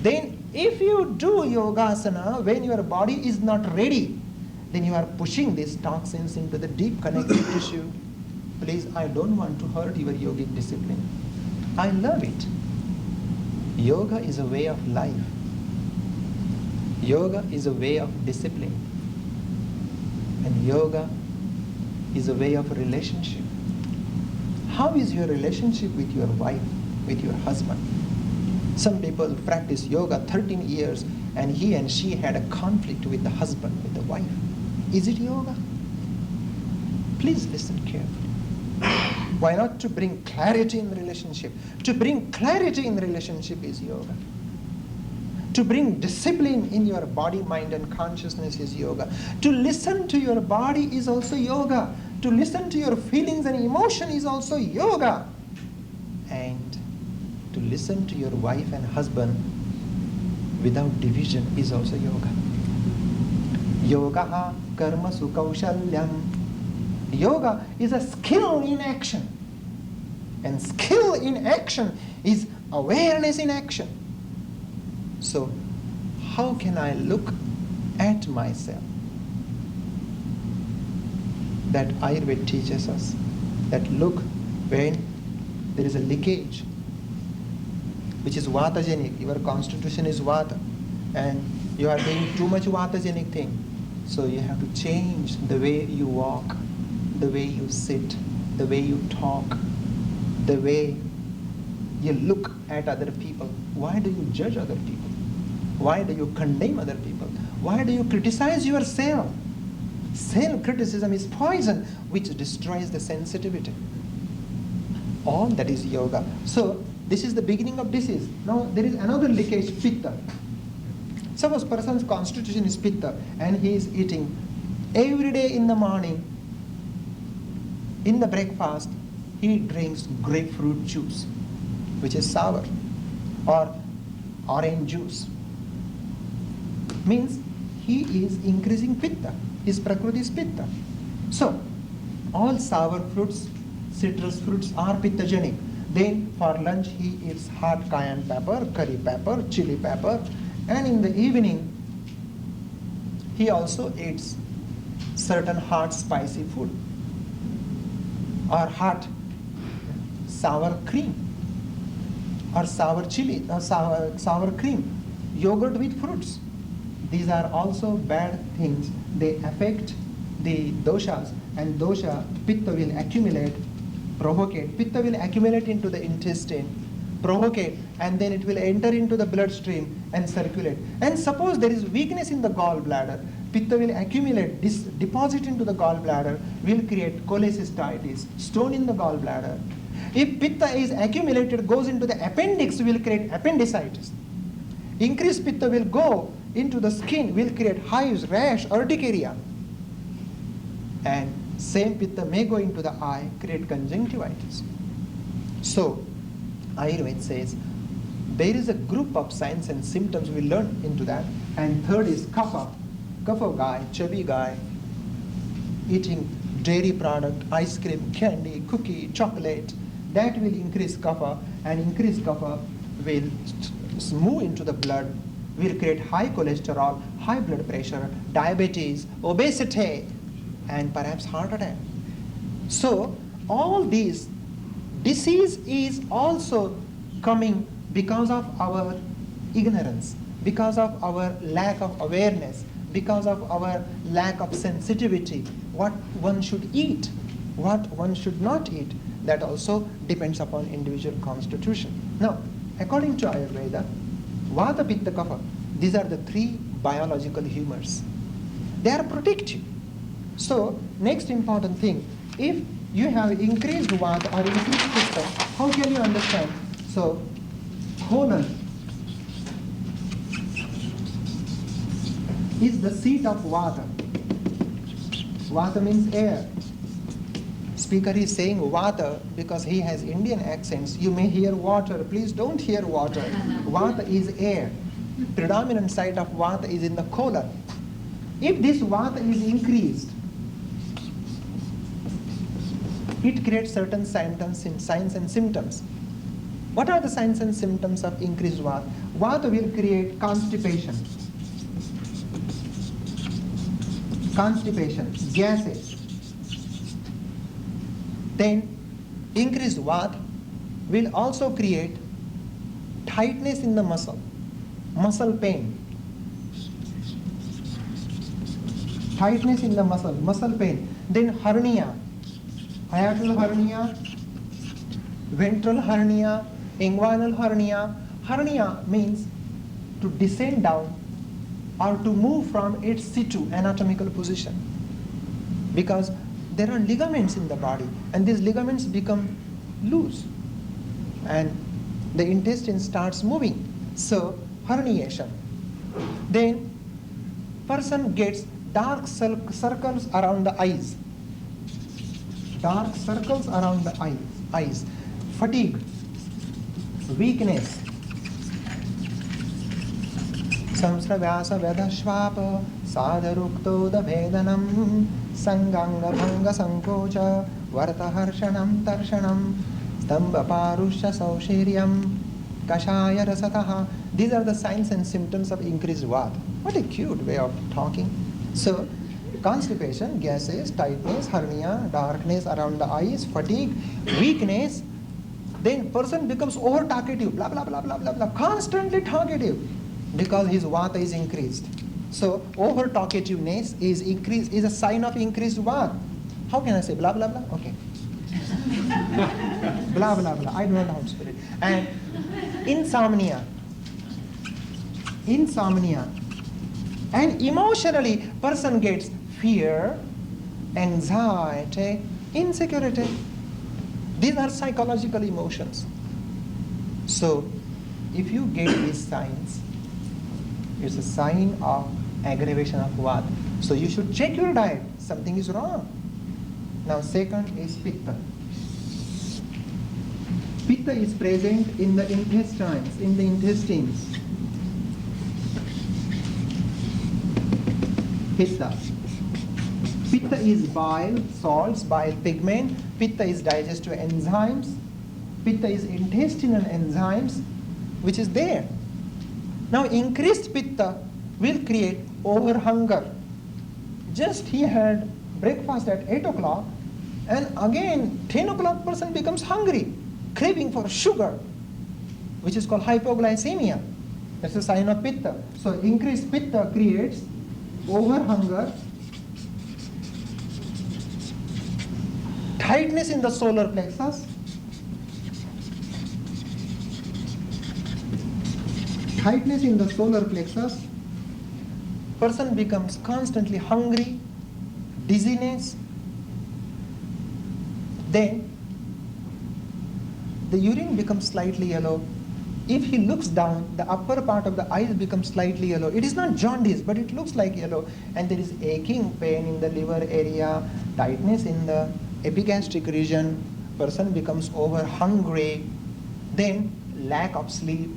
Then if you do yogasana when your body is not ready, then you are pushing these toxins into the deep connective tissue. Please, I don't want to hurt your yogic discipline. I love it. Yoga is a way of life. Yoga is a way of discipline. And yoga is a way of relationship. How is your relationship with your wife, with your husband? Some people practice yoga 13 years and he and she had a conflict with the husband, with the wife. Is it yoga? Please listen carefully. Why not to bring clarity in the relationship? To bring clarity in the relationship is yoga. To bring discipline in your body, mind and consciousness is yoga. To listen to your body is also yoga. To listen to your feelings and emotion is also yoga. And to listen to your wife and husband without division is also yoga. Yoga karma sukausalyam. Yoga is a skill in action. And skill in action is awareness in action. So, how can I look at myself? That Ayurveda teaches us that look when there is a leakage, which is vatagenic. Your constitution is vata, and you are doing too much vatagenic thing. So you have to change the way you walk, the way you sit, the way you talk, the way you look at other people. Why do you judge other people? Why do you condemn other people? Why do you criticize yourself? Self-criticism is poison which destroys the sensitivity. All that is yoga. So this is the beginning of disease. Now there is another leakage, Pitta. Suppose person's constitution is Pitta and he is eating every day in the morning. In the breakfast, he drinks grapefruit juice, which is sour, or orange juice. Means he is increasing Pitta. His Prakriti is Pitta. So, all sour fruits, citrus fruits are Pittagenic. Then for lunch he eats hot cayenne pepper, curry pepper, chili pepper, and in the evening he also eats certain hot spicy food or hot sour cream or sour chili or sour cream, yogurt with fruits. These are also bad things. They affect the doshas, and dosha, pitta will accumulate, provocate. Pitta will accumulate into the intestine, provocate, and then it will enter into the bloodstream and circulate. And suppose there is weakness in the gallbladder, pitta will accumulate, deposit into the gallbladder, will create cholecystitis, stone in the gallbladder. If pitta is accumulated, goes into the appendix, will create appendicitis. Increased pitta will go into the skin, will create hives, rash, urticaria. And same pitta may go into the eye, create conjunctivitis. So, Ayurveda says, there is a group of signs and symptoms we learn into that. And third is kapha. Kapha guy, chubby guy, eating dairy product, ice cream, candy, cookie, chocolate. That will increase kapha, and increased kapha will move into the blood will create high cholesterol, high blood pressure, diabetes, obesity, and perhaps heart attack. So all these disease is also coming because of our ignorance, because of our lack of awareness, because of our lack of sensitivity, what one should eat, what one should not eat. That also depends upon individual constitution. Now, according to Ayurveda, Vata, Pitta, Kapha, these are the three biological humors. They are protective. So, next important thing, if you have increased Vata or increased Pitta, how can you understand? So, colon is the seat of Vata. Vata means air. Speaker is saying Vata because he has Indian accents. You may hear water. Please don't hear water. Vata is air. Predominant site of Vata is in the colon. If this Vata is increased, it creates certain signs and symptoms. What are the signs and symptoms of increased Vata? Vata will create constipation, gases. Then increased Vata will also create tightness in the muscle pain. Tightness in the muscle pain. Then hernia, hiatal hernia, ventral hernia, inguinal hernia. Hernia means to descend down or to move from its situ, anatomical position. Because there are ligaments in the body, and these ligaments become loose, and the intestine starts moving. So, herniation. Then, person gets dark circles around the eyes. Dark circles around the eyes. Fatigue, weakness. Samsravyasa vedashvapa sadharukto davedanam sanganga bhanga sankocha vartaharshanam tarshanam stamba parusha saushiryam kashaya rasataha. These are the signs and symptoms of increased Vata. What a cute way of talking. So, constipation, gases, tightness, hernia, darkness around the eyes, fatigue, weakness. Then person becomes over talkative, blah blah blah blah blah blah, constantly talkative because his Vata is increased. So over talkativeness is a sign of increased Vata. How can I say blah blah blah? Okay. Blah blah blah. I don't know how to spell it. And insomnia. And emotionally, person gets fear, anxiety, insecurity. These are psychological emotions. So, if you get these signs, it's a sign of aggravation of Vata. So you should check your diet. Something is wrong. Now, second is Pitta. Pitta is present in the intestines. Pitta. Pitta is bile, salts, bile pigment. Pitta is digestive enzymes. Pitta is intestinal enzymes, which is there. Now, increased Pitta will create over hunger. Just he had breakfast at 8 o'clock, and again 10 o'clock person becomes hungry, craving for sugar, which is called hypoglycemia. That's a sign of Pitta. So increased Pitta creates over hunger, tightness in the solar plexus, person becomes constantly hungry, dizziness. Then the urine becomes slightly yellow. If he looks down, the upper part of the eyes becomes slightly yellow. It is not jaundice, but it looks like yellow. And there is aching pain in the liver area, tightness in the epigastric region. Person becomes over hungry. Then lack of sleep.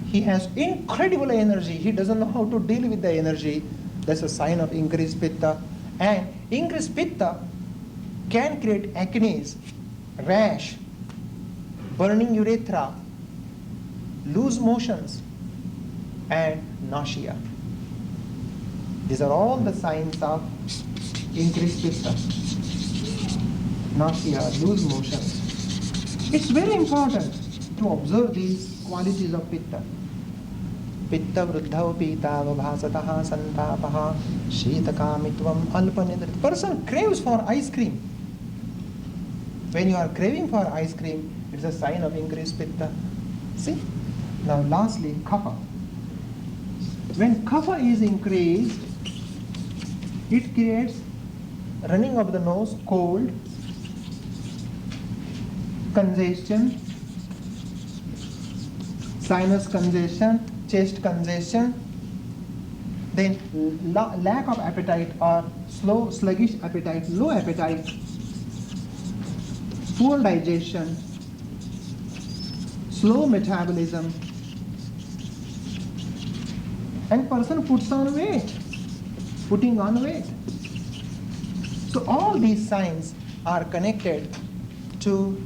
He has incredible energy. He doesn't know how to deal with the energy. That's a sign of increased Pitta. And increased Pitta can create acne, rash, burning urethra, loose motions, and nausea. These are all the signs of increased pitta. Nausea, loose motion. It's very important to observe these qualities of pitta. Pitta vruddhau pitava bhasataha santapaha shitakamitvam alpanidrit. The person craves for ice cream. When you are craving for ice cream, it's a sign of increased pitta. See? Now lastly, kapha. When kapha is increased, it creates running of the nose, cold, congestion, sinus congestion, chest congestion, then lack of appetite or slow, sluggish appetite, low appetite, poor digestion, slow metabolism, and person puts on weight, putting on weight. So all these signs are connected to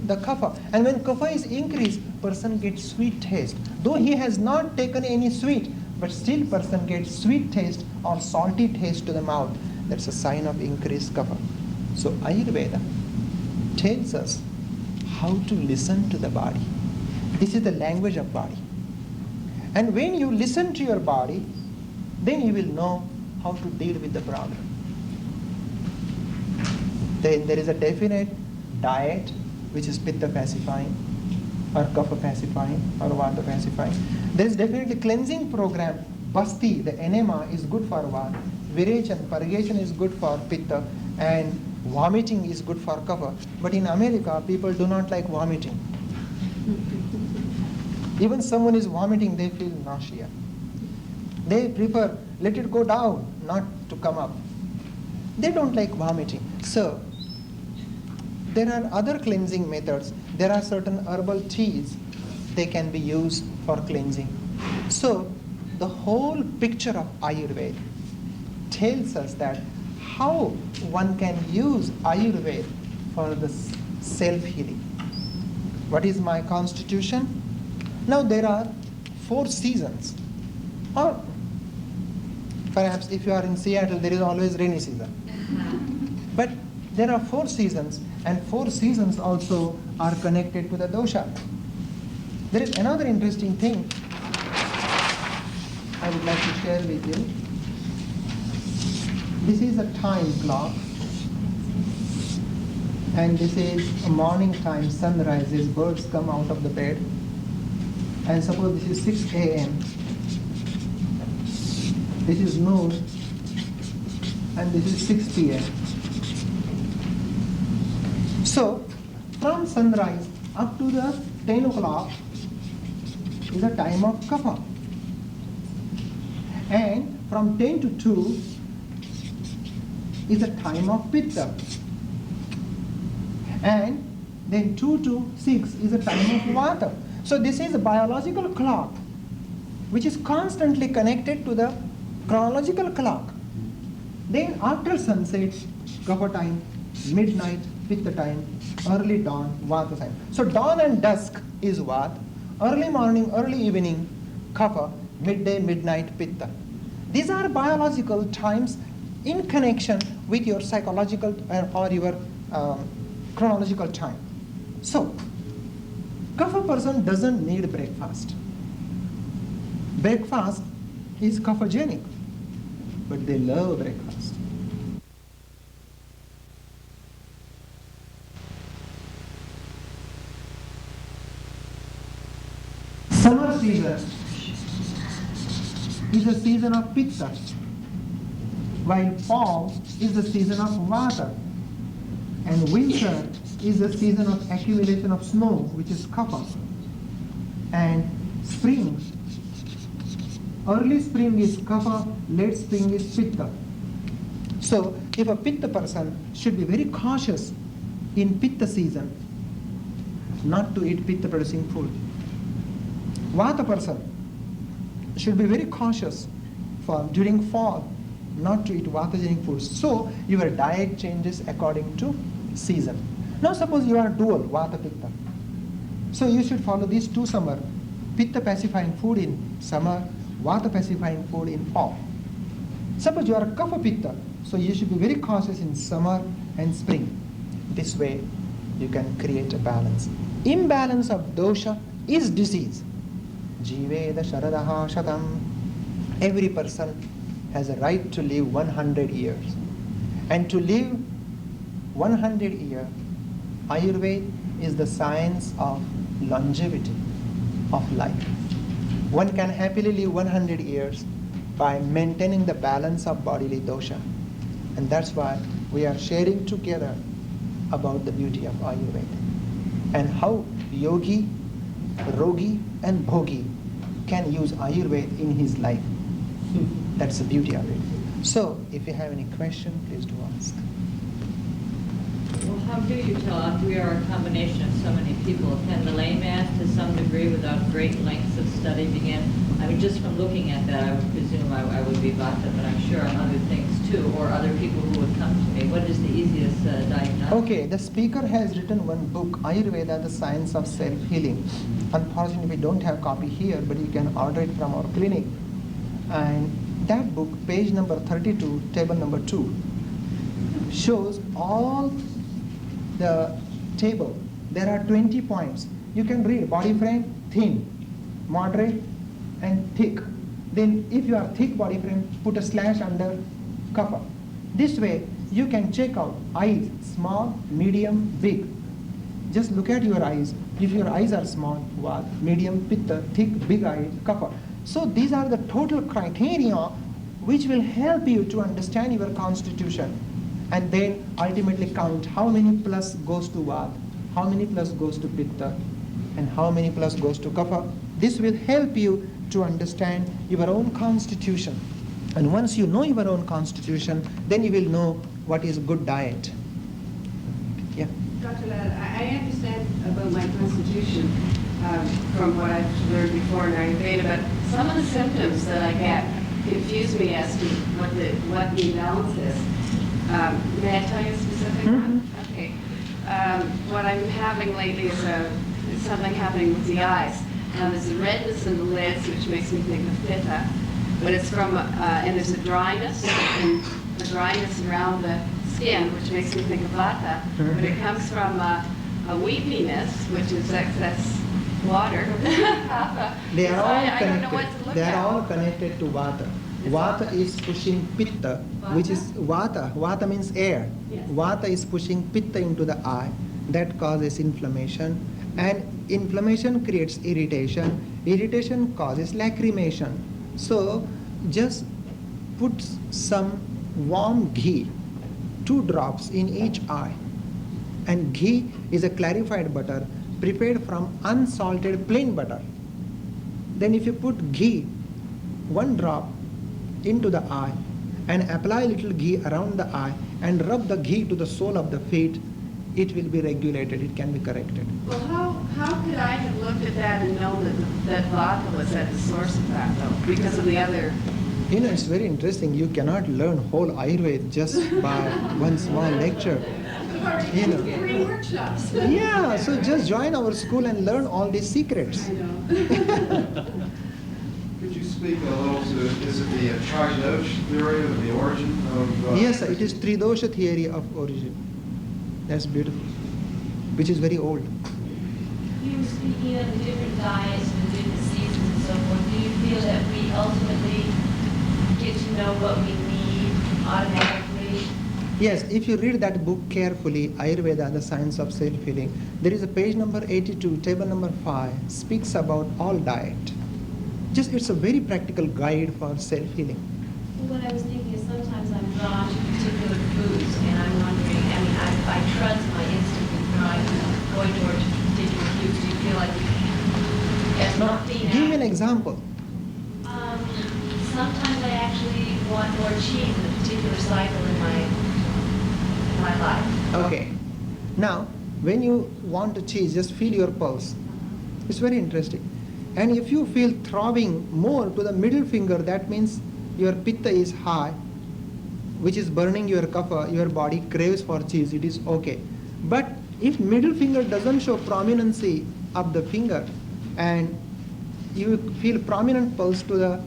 the kapha. And when kapha is increased, person gets sweet taste. Though he has not taken any sweet, but still person gets sweet taste or salty taste to the mouth. That's a sign of increased kapha. So Ayurveda tells us how to listen to the body. This is the language of body. And when you listen to your body, then you will know how to deal with the problem. Then there is a definite diet which is pitta pacifying, or kapha pacifying, or vata pacifying. There is definitely cleansing program. Basti, the enema, is good for vata. Virechana, purgation is good for pitta, and vomiting is good for kapha. But in America, people do not like vomiting. Even someone is vomiting, they feel nausea. They prefer let it go down, not to come up. They don't like vomiting. So there are other cleansing methods. There are certain herbal teas. They can be used for cleansing. So the whole picture of Ayurveda tells us that how one can use Ayurveda for the self-healing. What is my constitution? Now there are 4 seasons. Or perhaps if you are in Seattle, there is always rainy season. But there are 4 seasons, and 4 seasons also are connected to the dosha. There is another interesting thing I would like to share with you. This is a time clock, and this is a morning time, sun rises, birds come out of the bed, and suppose this is 6 a.m. This is noon, and this is 6 p.m. So, from sunrise up to the 10 o'clock is a time of kapha. And from 10 to 2 is a time of pitta. And then 2 to 6 is a time of vata. So this is a biological clock which is constantly connected to the chronological clock. Then after sunset, kapha time, midnight, pitta time, early dawn, vata time. So dawn and dusk is vata, early morning, early evening, kapha, midday, midnight, pitta. These are biological times in connection with your psychological or your chronological time. So, kapha person doesn't need breakfast. Breakfast is kaphagenic, but they love breakfast. Summer season is the season of pitta, while fall is the season of vata, and winter is the season of accumulation of snow, which is kapha, and spring, early spring is kapha, late spring is pitta. So if a pitta person should be very cautious in pitta season not to eat pitta producing food. Vata person should be very cautious for during fall not to eat vatagenic foods. So your diet changes according to season. Now suppose you are dual vata pitta. So you should follow these 2 summer pitta pacifying food in summer, vata pacifying food in fall. Suppose you are a kapha pitta, so you should be very cautious in summer and spring. This way you can create a balance. Imbalance of dosha is disease. Jiveda sharadaha shatam. Every person has a right to live 100 years. And to live 100 years, Ayurveda is the science of longevity of life. One can happily live 100 years by maintaining the balance of bodily dosha. And that's why we are sharing together about the beauty of Ayurveda and how yogi, rogi and bhogi can use Ayurveda in his life. That's the beauty of it. So, if you have any question, please do ask.
Well, how do you tell, after we are a combination of so many people, can the layman to some degree without great lengths of study begin? I mean, just from looking at that, I would presume I would be Vata, but I'm sure on other things too, or other people who would come to me. What is the easiest diagnosis?
Okay, the speaker has written one book, Ayurveda, the Science of Self-Healing. Unfortunately, we don't have a copy here, but you can order it from our clinic. And that book, page number 32, table number 2, shows all the table. There are 20 points. You can read body frame, thin, moderate, and thick. Then if you are thick body frame, put a slash under kapha. This way, you can check out eyes, small, medium, big. Just look at your eyes. If your eyes are small, vata, medium, pitta, thick, big eyes, kapha. So these are the total criteria which will help you to understand your constitution and then ultimately count how many plus goes to vata, how many plus goes to pitta, and how many plus goes to kapha. This will help you to understand your own constitution. And once you know your own constitution, then you will know what is good diet. Yeah.
Dr. Lad, I understand about my constitution from what I've learned before in Ayurveda, but some of the symptoms that I get confuse me as to what the imbalance is. May I tell you a specific one? Okay. What I'm having lately is something happening with the eyes. There's a redness in the lids, which makes me think of Pitta, but it's from, and there's a dryness, and a dryness around the skin, which makes me think of Vata, but it comes from a weepiness, which is excess water.
They are all
I don't know what to
connected.
look
They are
at.
all connected to vata.
It's
Vata
Vata.
is pushing pitta, which is vata. Vata means air.
Yes.
Vata is pushing pitta into the eye. That causes inflammation. And inflammation creates irritation. Irritation causes lacrimation. So just put some warm ghee, 2 drops in each eye. And ghee is a clarified butter prepared from unsalted plain butter. Then if you put ghee, 1 drop into the eye and apply a little ghee around the eye and rub the ghee to the sole of the feet, it will be regulated, it can be corrected.
Well, how could I have looked at that and known that Vata was at the source of that, though, because of the other?
You know, it's very interesting. You cannot learn whole Ayurveda just by one small lecture. You know.
3 workshops.
Yeah, so just join our school and learn all these secrets.
I know.
Could you speak a little to, is it the Tridosh theory of the origin of...
Yes, sir, it is Tridosha theory of origin. That's beautiful, which is very old.
You were speaking of the different diets and the different seasons and so forth. Do you feel that we ultimately get to know what we need automatically?
Yes, if you read that book carefully, Ayurveda, the Science of Self-Healing, there is a page number 82, table number 5, speaks about all diet. Just, it's a very practical guide for self-healing.
What I was thinking is sometimes I'm drawn to particular foods, and I'm wondering, I mean, I trust my instinct with going towards particular foods. Do you feel like that's
Now,
not being
give me an example.
Sometimes I actually want more cheese in a particular cycle in my life.
Okay. Now, when you want to cheese, just feel your pulse. It's very interesting. And if you feel throbbing more to the middle finger, that means your pitta is high, which is burning your kapha, your body craves for cheese, it is okay. But if middle finger doesn't show prominency of the finger and you feel prominent pulse to the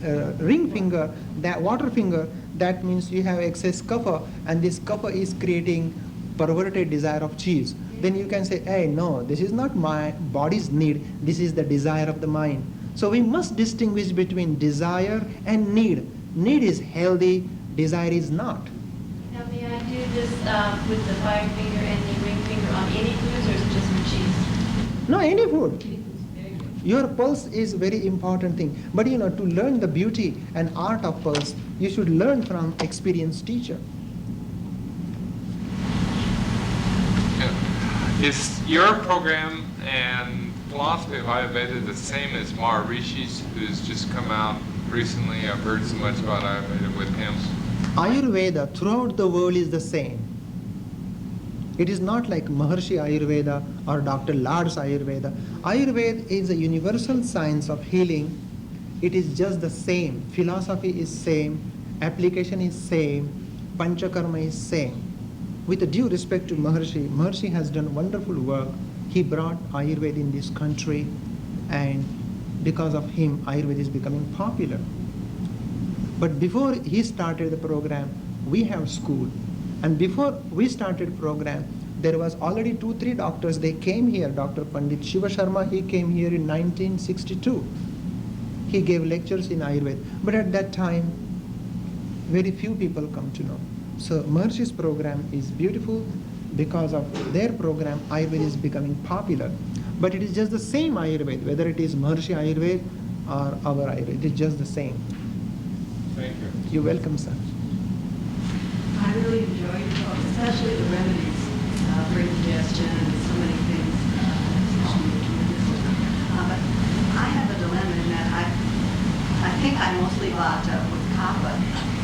ring finger, that water finger, that means you have excess kapha, and this kapha is creating perverted desire of cheese. Then you can say, hey, no, this is not my body's need, this is the desire of the mind. So we must distinguish between desire and need. Need is healthy, desire is not.
Now, may I do this with the fire finger and the ring finger on any foods, or is it just for cheese?
No, any food. Your pulse is very important thing. But to learn the beauty and art of pulse, you should learn from experienced teacher.
Is your program and philosophy of Ayurveda the same as Maharishi's, who's just come out recently? I've heard so much about Ayurveda with him.
Ayurveda throughout the world is the same. It is not like Maharshi Ayurveda or Dr. Lad's Ayurveda. Ayurveda is a universal science of healing. It is just the same. Philosophy is same. Application is same. Panchakarma is same. With due respect to Maharshi, Maharshi has done wonderful work. He brought Ayurveda in this country, and because of him, Ayurveda is becoming popular. But before he started the program, we have school. And before we started program, there was already 2-3 doctors. They came here. Dr. Pandit Shiva Sharma, he came here in 1962. He gave lectures in Ayurveda. But at that time, very few people come to know. So Maharshi's program is beautiful. Because of their program, Ayurveda is becoming popular. But it is just the same Ayurveda, whether it is Maharshi Ayurveda or our Ayurveda. It is just the same.
Thank you.
You're welcome, sir.
I really enjoyed your talk, especially the remedies for indigestion and so many things. But I have a dilemma in that I think I mostly vata with kapha.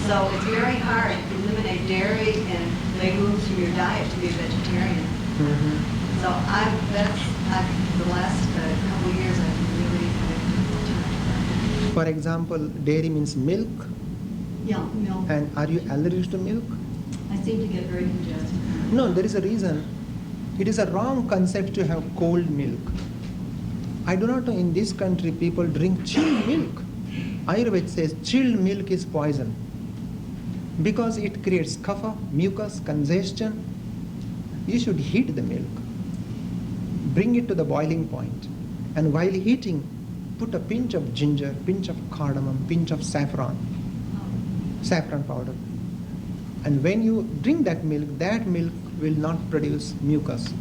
So it's very hard to eliminate dairy and legumes from your diet to be a vegetarian.
Mm-hmm.
So the last couple of years I've really had a difficult time.
For example, dairy means milk.
Yeah, milk.
And are you allergic to milk?
I seem to get very congested.
No, there is a reason. It is a wrong concept to have cold milk. I do not know in this country people drink chilled milk. Ayurveda says chilled milk is poison because it creates kapha, mucus, congestion. You should heat the milk. Bring it to the boiling point. And while heating, put a pinch of ginger, pinch of cardamom, pinch of saffron powder. And when you drink that milk will not produce mucus.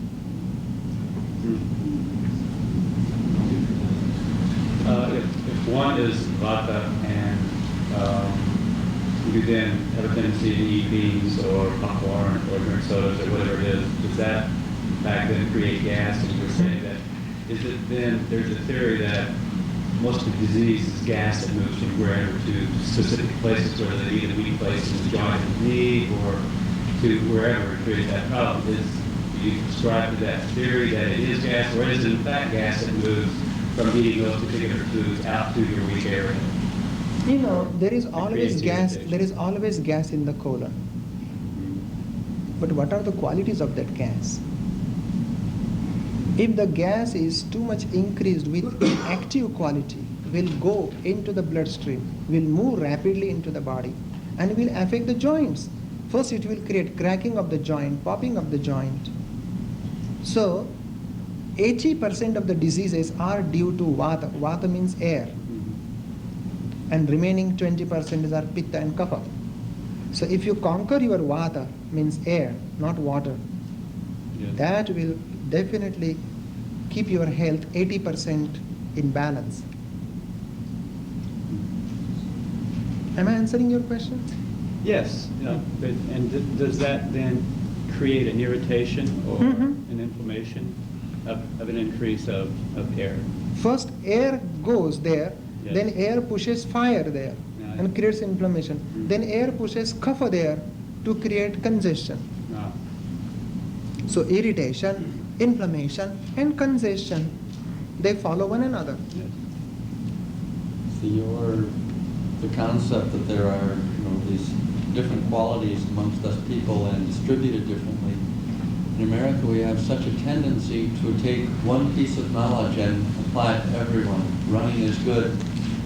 If one is vata and you then have a tendency to eat beans or popcorn or drink sodas or whatever it is, does that in fact then create gas? And you were saying that, is it then, there's a theory that most of the disease is gas that moves from wherever to specific places, whether they be the weak place in the joint of the knee or to wherever it creates that problem. Do you subscribe to that theory that it is gas, or is it in fact gas that moves from eating those particular foods out to your weak area?
There is always gas. There is always gas in the colon. But what are the qualities of that gas? If the gas is too much increased with inactive quality, will go into the bloodstream, will move rapidly into the body, and will affect the joints. First, it will create cracking of the joint, popping of the joint. So, 80% of the diseases are due to vata. Vata means air. And remaining 20% are pitta and kapha. So if you conquer your vata, means air, not water, that will definitely keep your health 80% in balance. Am I answering your question?
Yes. And does that then create an irritation or an inflammation of an increase of air?
First air goes there, then air pushes fire there and creates inflammation. Then air pushes kapha there to create congestion. So irritation, inflammation, and congestion, they follow one another.
So the concept that there are these different qualities amongst us people and distributed differently. In America, we have such a tendency to take one piece of knowledge and apply it to everyone. Running is good.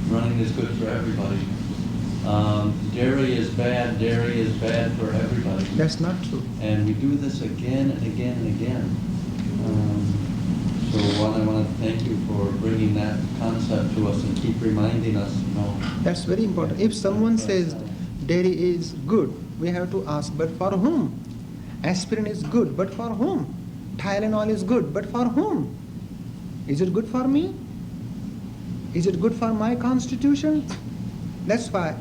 running is good for everybody. Dairy is bad for everybody.
That's not true.
And we do this again and again and again. So one, I want to thank you for bringing that concept to us and keep reminding us, you know.
That's very important. If someone says dairy is good, we have to ask, but for whom? Aspirin is good, but for whom? Tylenol is good, but for whom? Is it good for me? Is it good for my constitution? That's why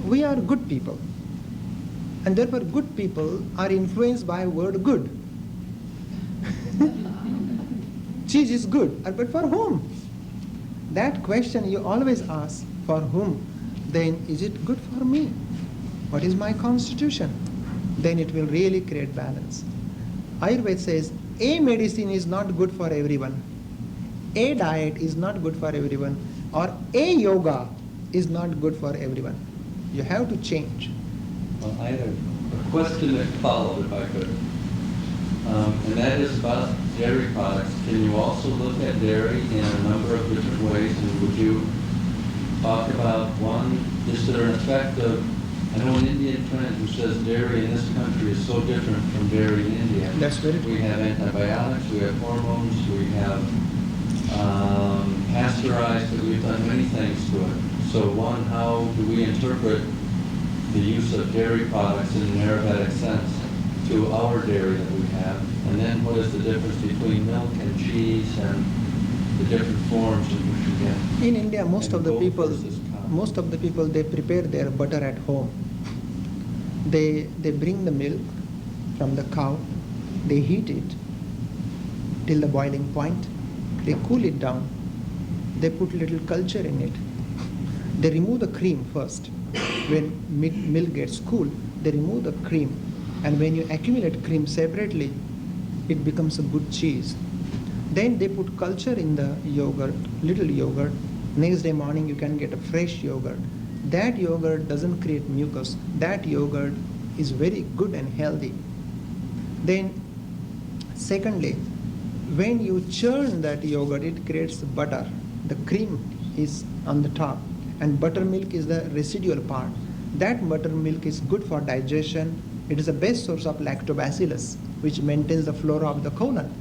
we are good people. And therefore good people are influenced by word good. Cheese is good, but for whom? That question you always ask, for whom? Then is it good for me? What is my constitution? Then it will really create balance. Ayurveda says a medicine is not good for everyone. A diet is not good for everyone. Or a yoga is not good for everyone. You have to change.
Well, I had a question that followed, if I could. And that is about dairy products. Can you also look at dairy in a number of different ways? And would you talk about one, is there an effect of, I know an Indian friend who says dairy in this country is so different from dairy in India.
That's very true.
We have antibiotics, we have hormones, we have pasteurized it, we've done many things to it. So one, how do we interpret the use of dairy products in an Ayurvedic sense to our dairy that we have? And then what is the difference between milk and cheese and the different forms in which we get?
In India, most of the people, they prepare their butter at home. They bring the milk from the cow, they heat it till the boiling point, they cool it down, they put little culture in it. They remove the cream first. When milk gets cool, they remove the cream. And when you accumulate cream separately, it becomes a good cheese. Then they put culture in the yogurt, little yogurt. Next day morning you can get a fresh yogurt. That yogurt doesn't create mucus. That yogurt is very good and healthy. Then secondly, when you churn that yogurt, it creates butter. The cream is on the top and buttermilk is the residual part. That buttermilk is good for digestion. It is the best source of lactobacillus, which maintains the flora of the colon.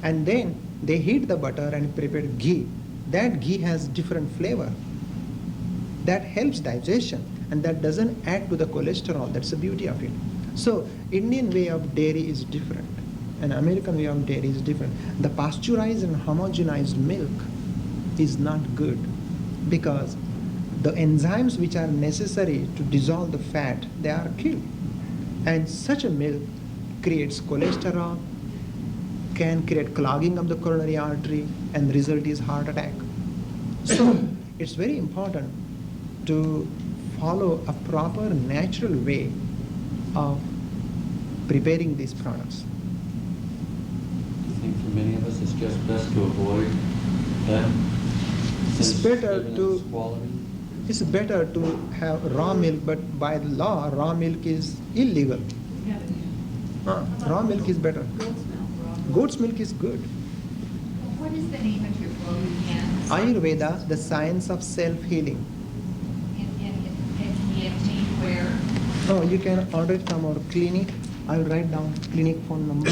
And then they heat the butter and prepare ghee. That ghee has different flavor. That helps digestion and that doesn't add to the cholesterol. That's the beauty of it. So Indian way of dairy is different and American way of dairy is different. The pasteurized and homogenized milk is not good because the enzymes which are necessary to dissolve the fat, they are killed. And such a milk creates cholesterol, can create clogging of the coronary artery, and the result is heart attack. So it's very important to follow a proper natural way of preparing these products.
I think for many of us it's just best to avoid them.
It's better to have raw milk, but by the law, raw milk is illegal. Raw milk is better. Goat's milk is good.
What is the name of your book again?
Ayurveda, the science of self-healing.
And can be obtained where?
Oh, you can order it from our clinic. I will write down clinic phone number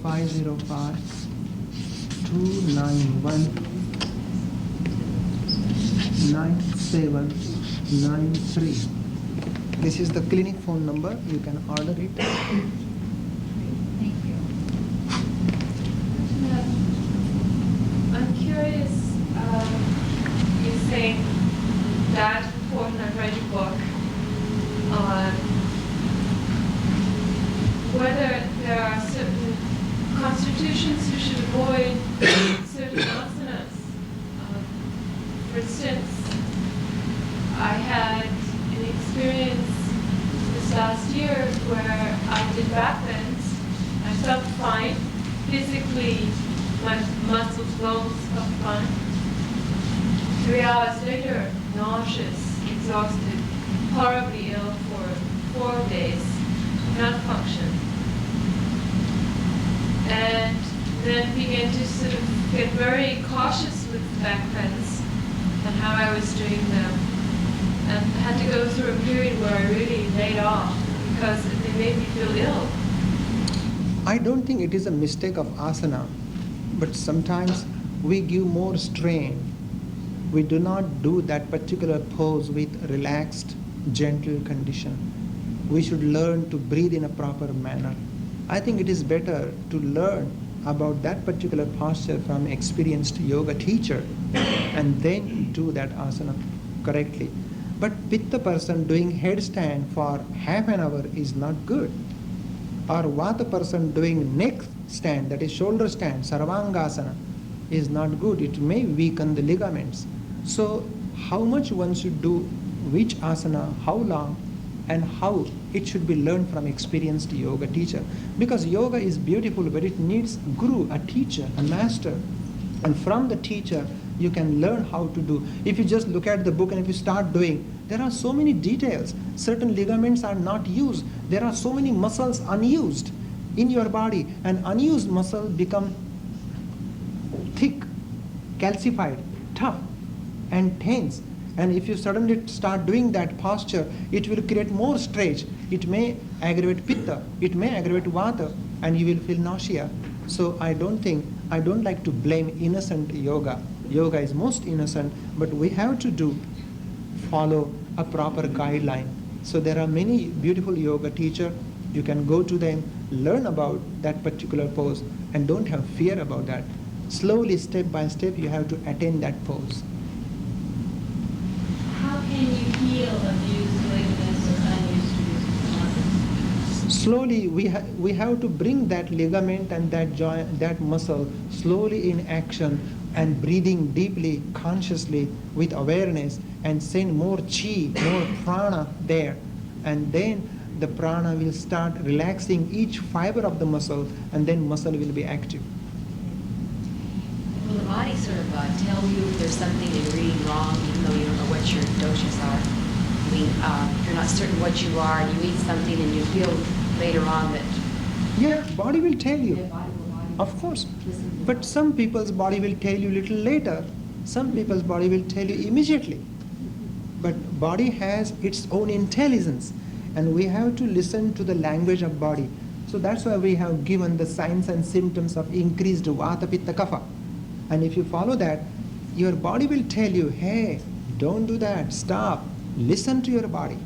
505-291-9793. This is the clinic phone number. You can order it.
I'm curious, you say that important I read your book on whether there are certain constitutions you should avoid certain asanas. For instance, I had an experience this last year where I did back bends. I felt fine. Physically, my muscles, bones felt fine. 3 hours later, nauseous, exhausted, horribly ill for 4 days, not function. And then began to sort of get very cautious with back bends. and how I was doing them. And I had to go through a period where I really laid off because they made me feel ill.
I don't think it is a mistake of asana, but sometimes we give more strain. We do not do that particular pose with relaxed, gentle condition. We should learn to breathe in a proper manner. I think it is better to learn about that particular posture from experienced yoga teacher and then do that asana correctly. But Pitta person doing headstand for half an hour is not good. Or Vata person doing neck stand, that is shoulder stand, Sarvangasana, is not good. It may weaken the ligaments. So how much one should do which asana, how long, and how it should be learned from experienced yoga teacher. Because yoga is beautiful, but it needs guru, a teacher, a master. And from the teacher, you can learn how to do. If you just look at the book and if you start doing, there are so many details. Certain ligaments are not used. There are so many muscles unused in your body, and unused muscle become thick, calcified, tough, and tense. And if you suddenly start doing that posture, it will create more stretch. It may aggravate Pitta, it may aggravate Vata, and you will feel nausea. So I don't like to blame innocent yoga. Yoga is most innocent, but we have to follow a proper guideline. So there are many beautiful yoga teachers. You can go to them, learn about that particular pose, and don't have fear about that. Slowly, step by step, you have to attain that pose.
How can you heal abused ligaments or unused muscles?
Slowly, we have to bring that ligament and that joint, that muscle, slowly in action, and breathing deeply, consciously, with awareness, and send more chi, more prana there. And then the prana will start relaxing each fiber of the muscle, and then muscle will be active.
Will the body sort of tell you if there's something you're reading wrong, even though you don't know what your doshas are? I mean, if you're not certain what you are, and you eat something and you feel later on that...
Yeah, body will tell you. Of course. But some people's body will tell you little later. Some people's body will tell you immediately. But body has its own intelligence, and we have to listen to the language of body. So that's why we have given the signs and symptoms of increased Vata, Pitta, Kapha. And if you follow that, your body will tell you, hey, don't do that, stop, listen to your body.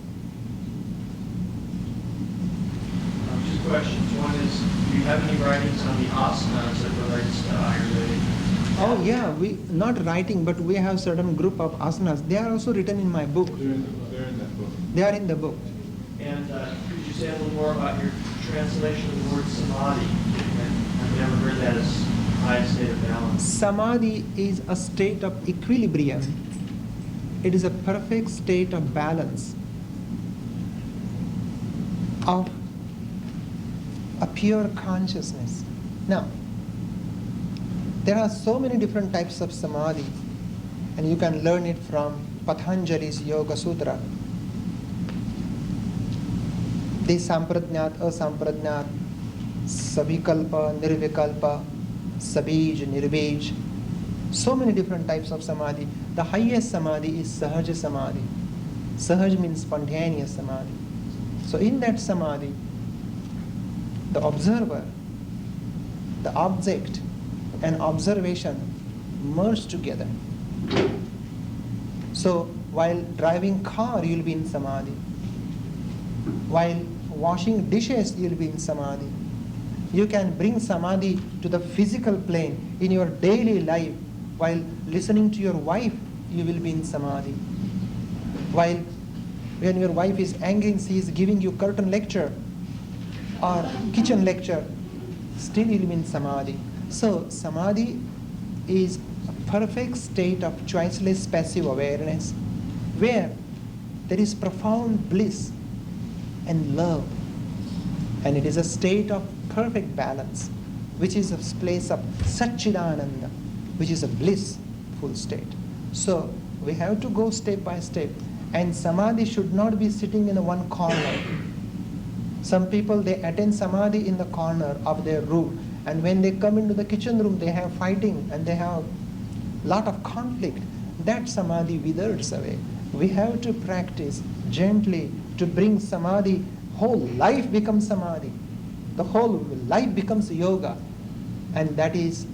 Two questions. One is, do you have any writings on the asanas that relates to Ayurvedic?
Oh yeah, we not writing, but we have certain group of asanas. They are also written in my book.
They're in that book.
They are in the book.
And could you say a little more about your translation of the word samadhi? I've never heard that as high state of balance.
Samadhi is a state of equilibrium. It is a perfect state of balance, of a pure consciousness. Now, there are so many different types of samadhi, and you can learn it from Patanjali's Yoga Sutra. The sampradnyat, asampradnyat, savikalpa, nirvikalpa, sabij, nirbij. So many different types of samadhi. The highest samadhi is Sahaj Samadhi. Sahaj means spontaneous samadhi. So in that samadhi, the observer, the object, and observation merge together. So while driving car, you'll be in samadhi. While washing dishes, you'll be in samadhi. You can bring samadhi to the physical plane in your daily life. While listening to your wife, you will be in samadhi. While when your wife is angry and she is giving you curtain lecture or kitchen lecture, still you'll be in samadhi. So samadhi is a perfect state of choiceless passive awareness where there is profound bliss and love, and it is a state of perfect balance, which is a place of Satchidananda, which is a blissful state. So we have to go step by step, and samadhi should not be sitting in one corner. Some people, they attain samadhi in the corner of their room, and when they come into the kitchen room, they have fighting and they have lot of conflict. that samadhi withers away. We have to practice gently to bring samadhi. Whole life becomes samadhi. The whole life becomes yoga. And that is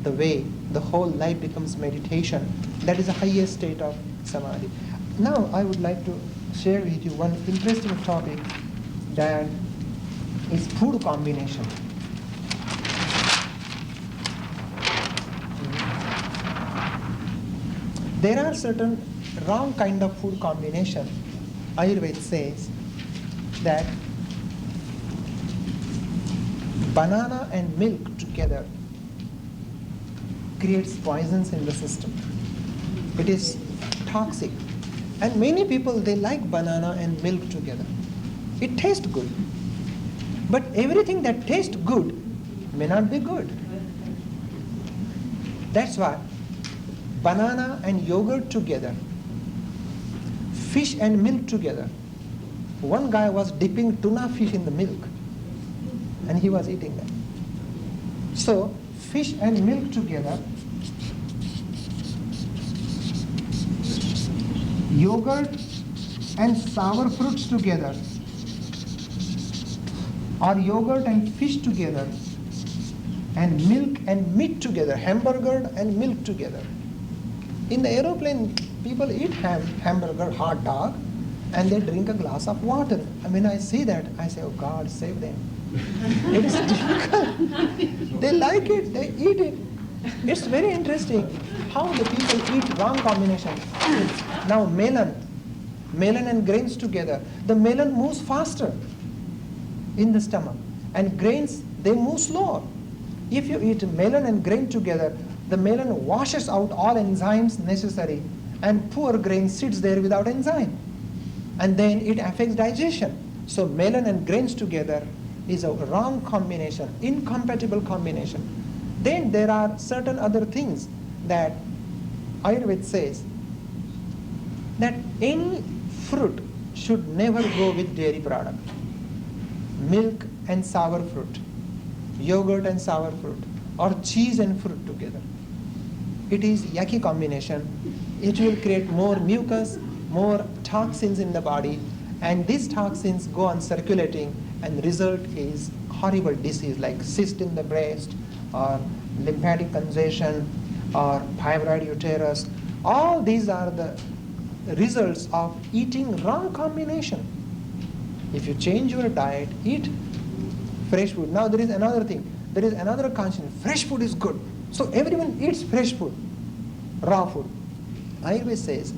the way the whole life becomes meditation. That is the highest state of samadhi. Now I would like to share with you one interesting topic, that is food combination. There are certain wrong kind of food combination. Ayurveda says that banana and milk together creates poisons in the system. It is toxic. And many people, they like banana and milk together. It tastes good. But everything that tastes good may not be good. That's why banana and yogurt together, fish and milk together. One guy was dipping tuna fish in the milk and he was eating that. So fish and milk together, yogurt and sour fruits together, or yogurt and fish together, and milk and meat together, hamburger and milk together. In the aeroplane, people eat hamburger, hot dog, and they drink a glass of water. And when I see that, I say, oh God, save them. It is difficult. They like it, they eat it. It's very interesting how the people eat wrong combination. Now melon and grains together. The melon moves faster in the stomach, and grains, they move slower. If you eat melon and grain together, the melon washes out all enzymes necessary, and poor grain sits there without enzyme. And then it affects digestion. So melon and grains together is a wrong combination, incompatible combination. Then there are certain other things that Ayurveda says that any fruit should never go with dairy product. Milk and sour fruit, yogurt and sour fruit, or cheese and fruit together. It is yucky combination. It will create more mucus, more toxins in the body, and these toxins go on circulating, and result is horrible disease like cyst in the breast, or lymphatic congestion, or fibroid uterus. All these are the results of eating wrong combination. If you change your diet, eat fresh food. Now there is another thing. There is another conscience. Fresh food is good. So everyone eats fresh food, raw food. Ayurveda says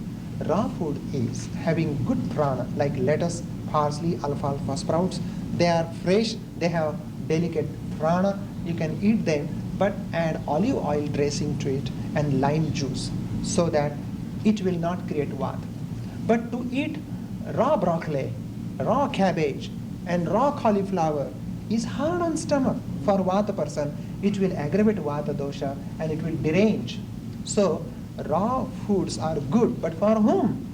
raw food is having good prana, like lettuce, parsley, alfalfa sprouts. They are fresh, they have delicate prana. You can eat them, but add olive oil dressing to it and lime juice so that it will not create vata. But to eat raw broccoli, raw cabbage, and raw cauliflower is hard on stomach for vata person. It will aggravate vata dosha and it will derange. So raw foods are good, but for whom?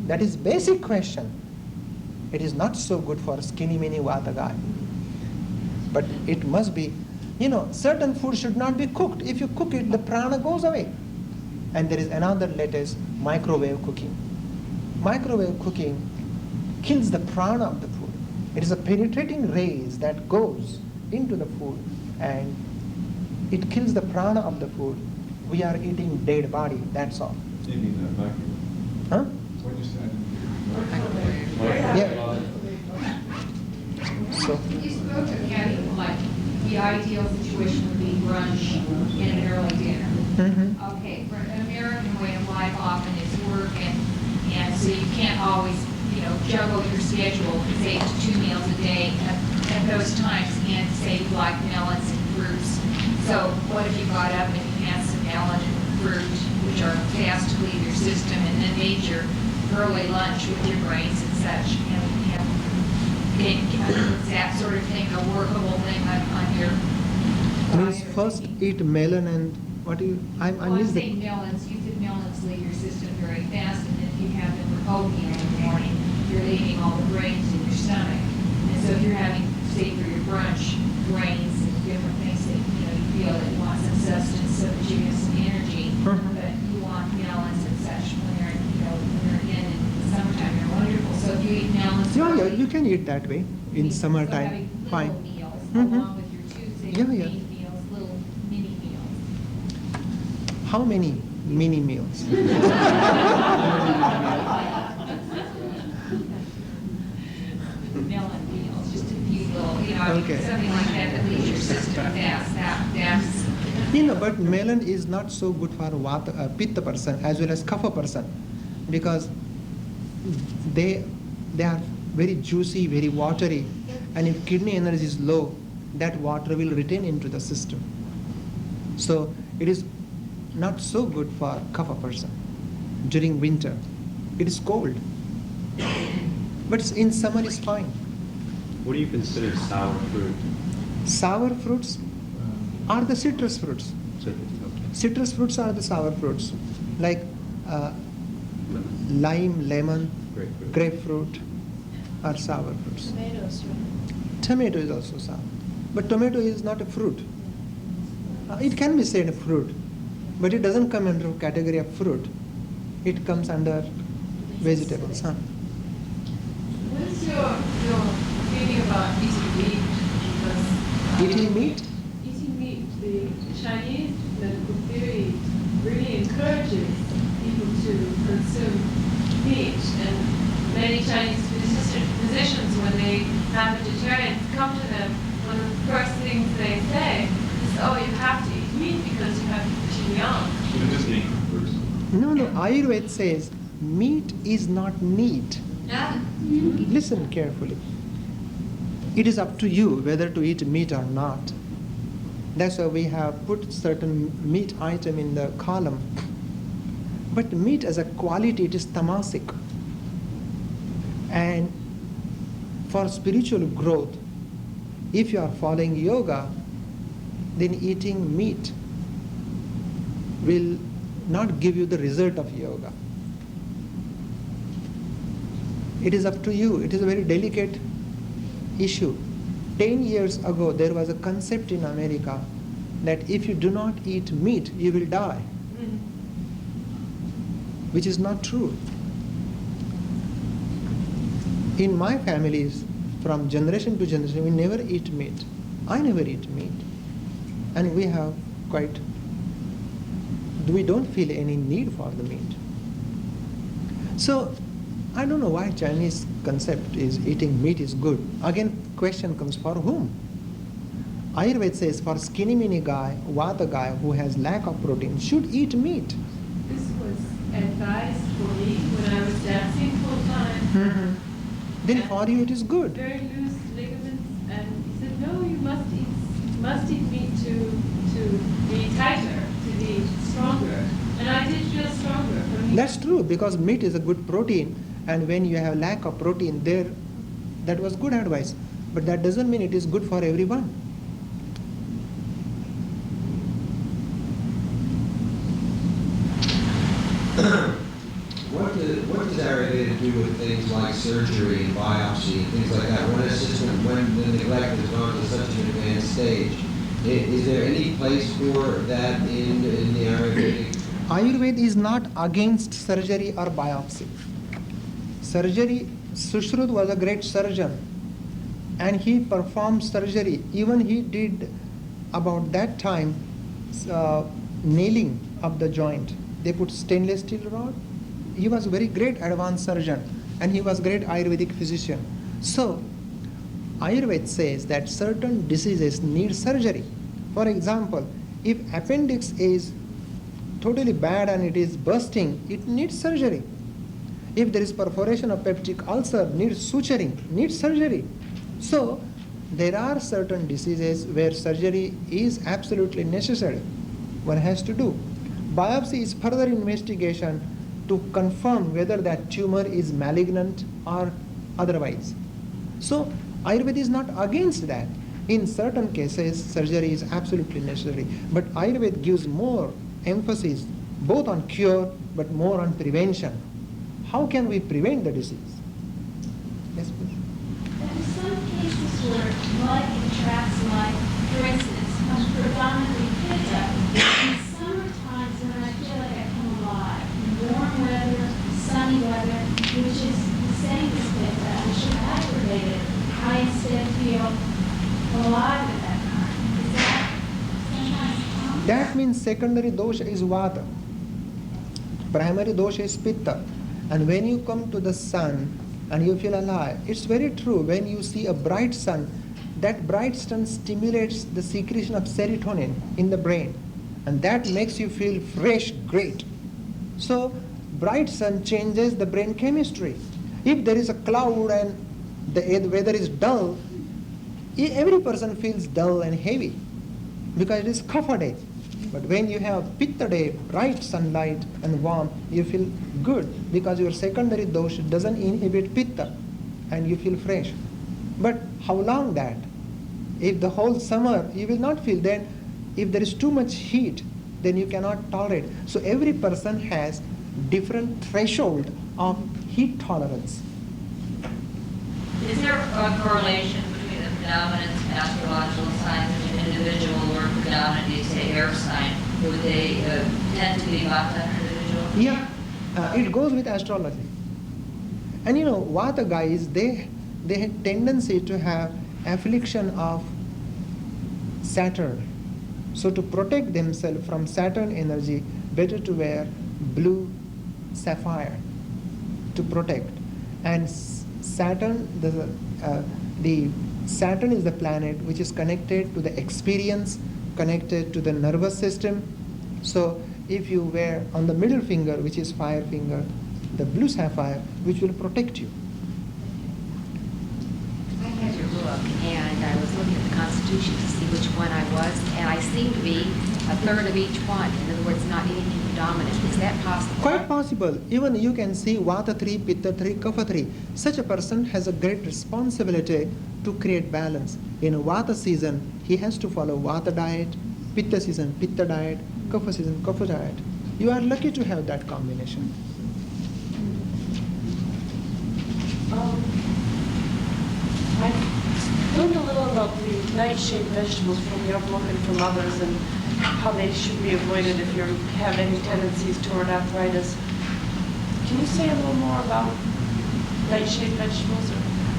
That is basic question. It is not so good for skinny mini vata guy. But it must be, certain food should not be cooked. If you cook it, the prana goes away. And there is another latest, microwave cooking. Microwave cooking kills the prana of the food. It is a penetrating rays that goes into the food and it kills the prana of the food. We are eating dead body, that's all.
You mean the microwave?
Huh?
What you said?
Yeah. So.
You spoke of having, like, the ideal situation would be brunch and an early dinner.
Mm-hmm.
Okay, for an American way of life often is work, and so you can't always, juggle your schedule, say, to 2 meals a day at those times, and say you like melons and fruits. So what if you got up and you had some melon and fruit, which are fast to leave your system, and then made your early lunch with your grains and such, is that sort of thing a workable thing on your
Means first eat melon and what do you, I
I'm
missed
saying
it.
melons, you said melons leave your system very fast, and if you have them with oatmeal in the morning, you're leaving all the grains in your stomach. And so if you're having, say, for your brunch, grains and different things that, you feel that you want some substance so that you get some energy, but you want melons
Yeah, you can eat that way in summertime. Fine.
Meals
Mhm.
along with your Tuesday
Yeah.
main meals, little mini meals.
How many mini meals?
Melon meals, just a few little,
Okay.
something like that leaves your system that's
But melon is not so good for Pitta person as well as Kapha person, because they are very juicy, very watery, and if kidney energy is low, that water will retain into the system. So it is not so good for Kapha person during winter. It is cold, but in summer it's fine.
What do you consider sour fruit?
Sour fruits are the citrus fruits. Citrus fruits are the sour fruits, like lime, lemon, grapefruit are sour fruits.
Tomatoes, right?
Tomato is also sour, but tomato is not a fruit. It can be said a fruit, but it doesn't come under category of fruit. It comes under vegetables. Huh?
What is your feeling about eating meat? Because,
Eating meat?
Eating meat, the Chinese medical theory really encourages people to consume meat, and many Chinese physicians, when they have vegetarians come to them, one of the first things they say is, oh, you have to eat meat because you have qi yang.
No, Ayurveda says meat is not need.
Yeah.
Listen carefully. It is up to you whether to eat meat or not. That's why we have put certain meat item in the column. But meat as a quality, it is tamasic. And for spiritual growth, if you are following yoga, then eating meat will not give you the result of yoga. It is up to you. It is a very delicate issue. 10 years ago, there was a concept in America that if you do not eat meat, you will die, which is not true. In my families, from generation to generation, we never eat meat. I never eat meat. And we don't feel any need for the meat. So, I don't know why Chinese concept is eating meat is good. Again, question comes for whom? Ayurveda says for skinny mini guy, Vata guy who has lack of protein should eat meat.
This was advice for me when I was dancing full time.
Then for you it is good.
Very loose ligaments, and he said, no, you must eat meat to be tighter, to be stronger. And I did feel stronger.
That's true, because meat is a good protein, and when you have lack of protein there, that was good advice. But that doesn't mean it is good for everyone.
What does Ayurveda do with things like surgery and biopsy and things like that? When the neglect has gone to such an advanced stage, is there any place for that in the Ayurvedic?
Ayurveda is not against surgery or biopsy. Surgery, Sushrut was a great surgeon, and he performed surgery. Even he did about that time nailing of the joint. They put stainless steel rod. He was a very great advanced surgeon, and he was great Ayurvedic physician. So, Ayurveda says that certain diseases need surgery. For example, if appendix is totally bad and it is bursting, it needs surgery. If there is perforation of peptic ulcer, needs suturing, needs surgery. So, there are certain diseases where surgery is absolutely necessary. One has to do. Biopsy is further investigation to confirm whether that tumor is malignant or otherwise. So, Ayurveda is not against that. In certain cases, surgery is absolutely necessary. But Ayurveda gives more emphasis both on cure but more on prevention. How can we prevent the disease? Yes, please.
In some cases where mud attracts light, for instance, I'm predominantly Pitta. In summer times when I feel like I come alive, in warm weather, sunny weather, which is the same as Pitta, I should have
means secondary dosha is vata. Primary dosha is pitta. And when you come to the sun and you feel alive, it's very true. When you see a bright sun, that bright sun stimulates the secretion of serotonin in the brain. And that makes you feel fresh, great. So bright sun changes the brain chemistry. If there is a cloud and the weather is dull, every person feels dull and heavy because it is kapha day. But when you have pitta day, bright sunlight and warm, you feel good because your secondary dosha doesn't inhibit pitta and you feel fresh. But how long that? If the whole summer you will not feel, then if there is too much heat, then you cannot tolerate. So every person has different threshold of heat tolerance.
Is there a correlation between the predominant astrological signs of an individual or predominantly, say, air sign? Would they tend to be Vata individual?
Yeah, it goes with astrology. And Vata guys, they had tendency to have affliction of Saturn. So to protect themselves from Saturn energy, better to wear blue sapphire to protect. And Saturn, the Saturn is the planet which is connected to the experience, connected to the nervous system. So if you wear on the middle finger, which is fire finger, the blue sapphire, which will protect you.
I had your book, and I was looking at the Constitution to see which one I was, and I seem to be a third of each one. In other words, not anything predominant. Is that possible?
Quite possible. Even you can see Vata 3, Pitta 3, Kapha 3. Such a person has a great responsibility to create balance. In a Vata season, he has to follow Vata diet, Pitta season, Pitta diet, Kapha season, Kapha diet. You are lucky to have that combination.
I learned a little about the nightshade vegetables from your book and from others, and how they should be avoided if you have any tendencies toward arthritis. Can you say a little more about nightshade vegetables?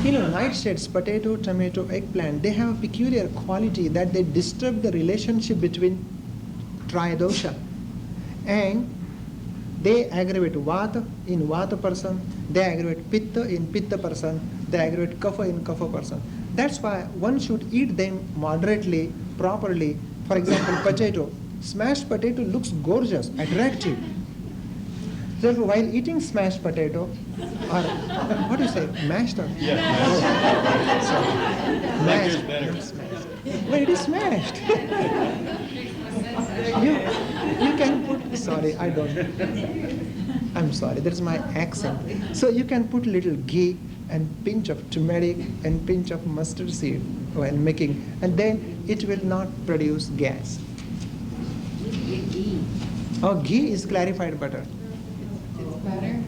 Nightshades, potato, tomato, eggplant, they have a peculiar quality that they disturb the relationship between tridosha. And they aggravate Vata in Vata person, they aggravate Pitta in Pitta person, they aggravate Kapha in Kapha person. That's why one should eat them moderately, properly. For example, potato. Smashed potato looks gorgeous, attractive. So while eating smashed potato, or what do you say, mashed or?
Yeah.
Mashed.
Mashed better.
Smashed. But it is smashed. you can put, sorry, I don't. I'm sorry, that's my accent. So you can put little ghee and pinch of turmeric and pinch of mustard seed while making, and then it will not produce gas.
Ghee.
Oh, ghee is clarified butter.
It's better.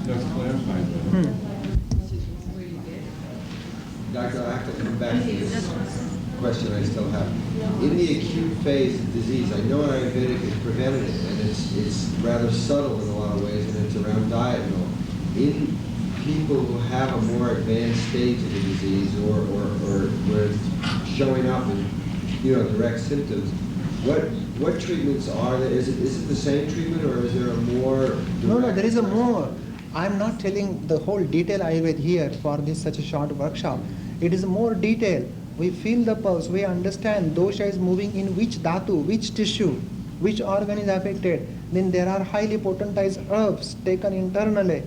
That's clarified.
Doctor, I have to come back to this question I still have. In the acute phase of disease, I know Ayurvedic is preventative, and it's rather subtle in a lot of ways, and it's around diet and all. In people who have a more advanced stage of the disease, or where it's showing up in direct symptoms, what treatments are there? Is it the same treatment, or is there a more direct?
No, there is a more. I'm not telling the whole detail Ayurveda here for this such a short workshop. It is more detail. We feel the pulse. We understand dosha is moving in which dhatu, which tissue, which organ is affected. Then there are highly potentized herbs taken internally,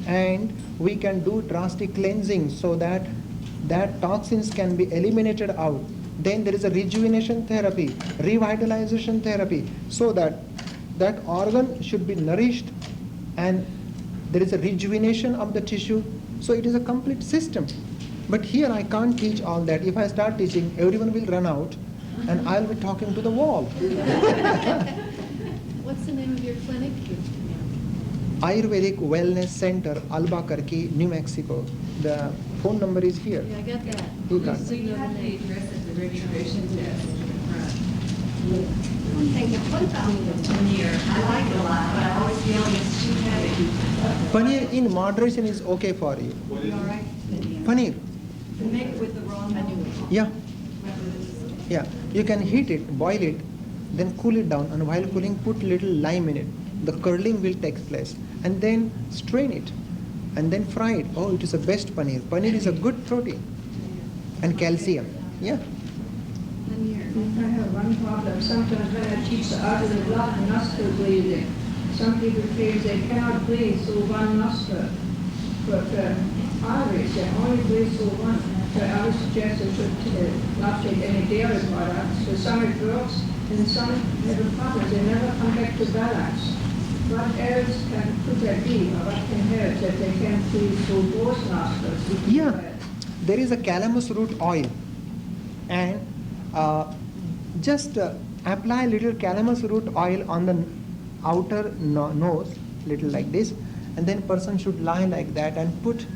and we can do drastic cleansing so that toxins can be eliminated out. Then there is a rejuvenation therapy, revitalization therapy, so that organ should be nourished, and there is a rejuvenation of the tissue. So it is a complete system. But here I can't teach all that. If I start teaching, everyone will run out, and I'll be talking to the wall.
What's the name of your clinic?
Ayurvedic Wellness Center, Albuquerque, New Mexico. The phone number is here.
Yeah, I got that.
You got
So
it.
you have the address at the registration desk in the front.
I'm thinking, what about the paneer? I like it a lot, but I always feel it's too heavy.
Paneer in moderation is okay for you.
You all right?
Paneer.
Make it with the raw manure.
Yeah. Yeah. You can heat it, boil it, then cool it down, and while cooling, put little lime in it. The curdling will take place, and then strain it, and then fry it. Oh, it is the best paneer. Paneer is a good protein and calcium. Yeah.
I have one problem. Sometimes when I teach the art of the nostril breathing, some people feel they cannot breathe through one nostril. But Irish, they only breathe through one. So I would suggest they should not take any dairy products. For some it works, and some have a problem. They never come back to balance. What else could there be, or what can help that they can breathe through both nostrils?
Yeah, there is a calamus root oil, and just apply little calamus root oil on the outer nose, little like this, and then person should lie like that and put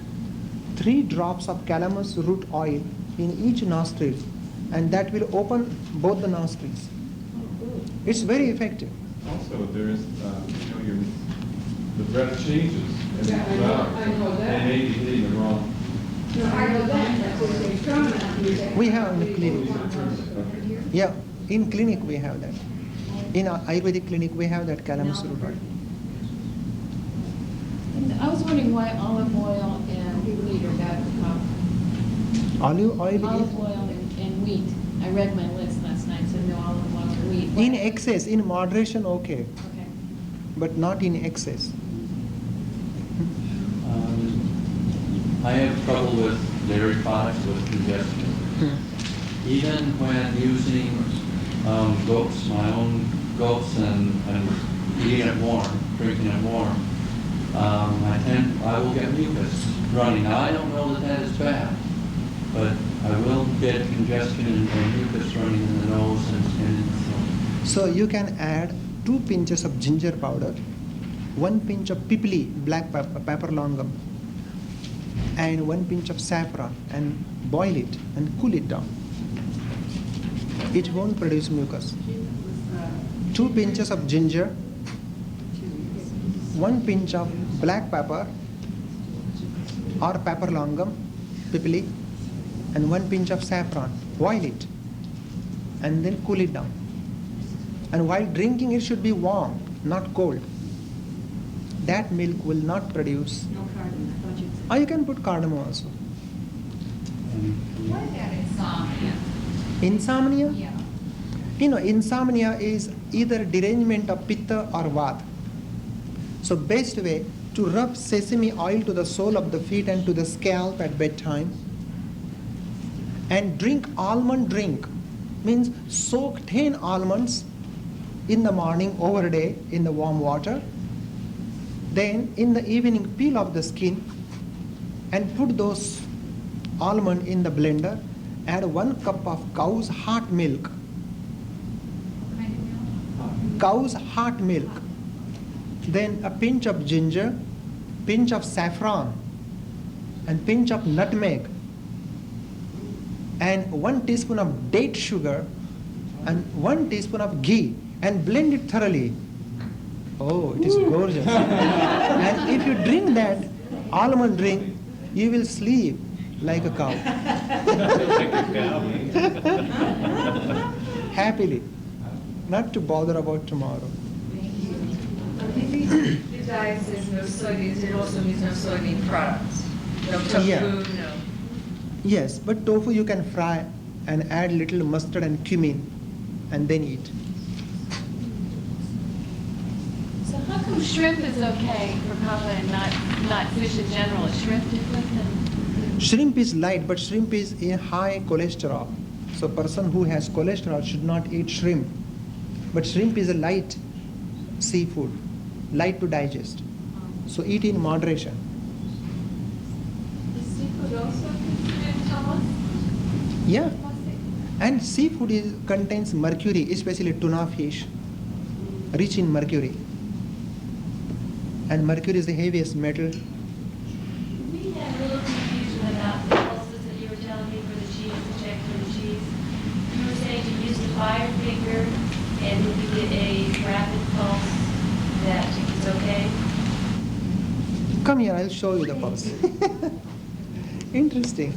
3 drops of calamus root oil in each nostril, and that will open both the nostrils. It's very effective.
Also, there is, the breath changes. And
Yeah, I know that.
They may be hitting the wrong.
No, I know that.
We have in the clinic. Yeah, in clinic we have that. In our Ayurvedic clinic we have that calamus root oil.
And I was wondering why olive oil and wheat are bad for cough.
Olive oil
Olive oil and wheat. I read my list last night, so no olive oil and wheat.
in excess, in moderation, okay,
Okay.
but not in excess.
I have trouble with dairy products with congestion. Even when using goats, my own goats, and eating it warm, drinking it warm, I will get mucus running. Now, I don't know that that is bad, but I will get congestion and mucus running in the nose and
So you can add 2 pinches of ginger powder, 1 pinch of pipli, black pepper, pepper longum, and 1 pinch of saffron, and boil it and cool it down. It won't produce mucus. 2 pinches of ginger, 1 pinch of black pepper or pepper longum, pipli, and 1 pinch of saffron. Boil it and then cool it down. And while drinking, it should be warm, not cold. That milk will not produce.
No cardamom. I thought you'd say.
Or you can put cardamom also.
What about insomnia?
Insomnia?
Yeah.
You know, insomnia is either derangement of Pitta or Vata. So best way to rub sesame oil to the sole of the feet and to the scalp at bedtime, and drink almond drink, means soak 10 almonds in the morning over a day in the warm water, then in the evening peel off the skin and put those almond in the blender, add 1 cup of cow's heart milk. Cow's heart milk, then a pinch of ginger, pinch of saffron, and pinch of nutmeg, and 1 teaspoon of date sugar, and 1 teaspoon of ghee, and blend it thoroughly. Oh, it is gorgeous. And if you drink that almond drink, you will sleep like a cow. Happily, not to bother about tomorrow.
The diet says no soybeans, it also means no soybean products. No tofu,
Yeah.
no.
Yes, but tofu you can fry and add little mustard and cumin and then eat.
So how come shrimp is okay for kapha and not fish in general? Is shrimp different than?
Shrimp is light, but shrimp is in high cholesterol. So person who has cholesterol should not eat shrimp. But shrimp is a light seafood, light to digest. So eat in moderation.
Is seafood also considered tamas?
Yeah. And seafood contains mercury, especially tuna fish, rich in mercury. And mercury is the heaviest metal.
We had a little confusion about the pulses that you were telling me for the cheese, to check for the cheese. You were saying to use the fire finger, and if you get a rapid pulse, that is okay?
Come here, I'll show you the pulse. Interesting.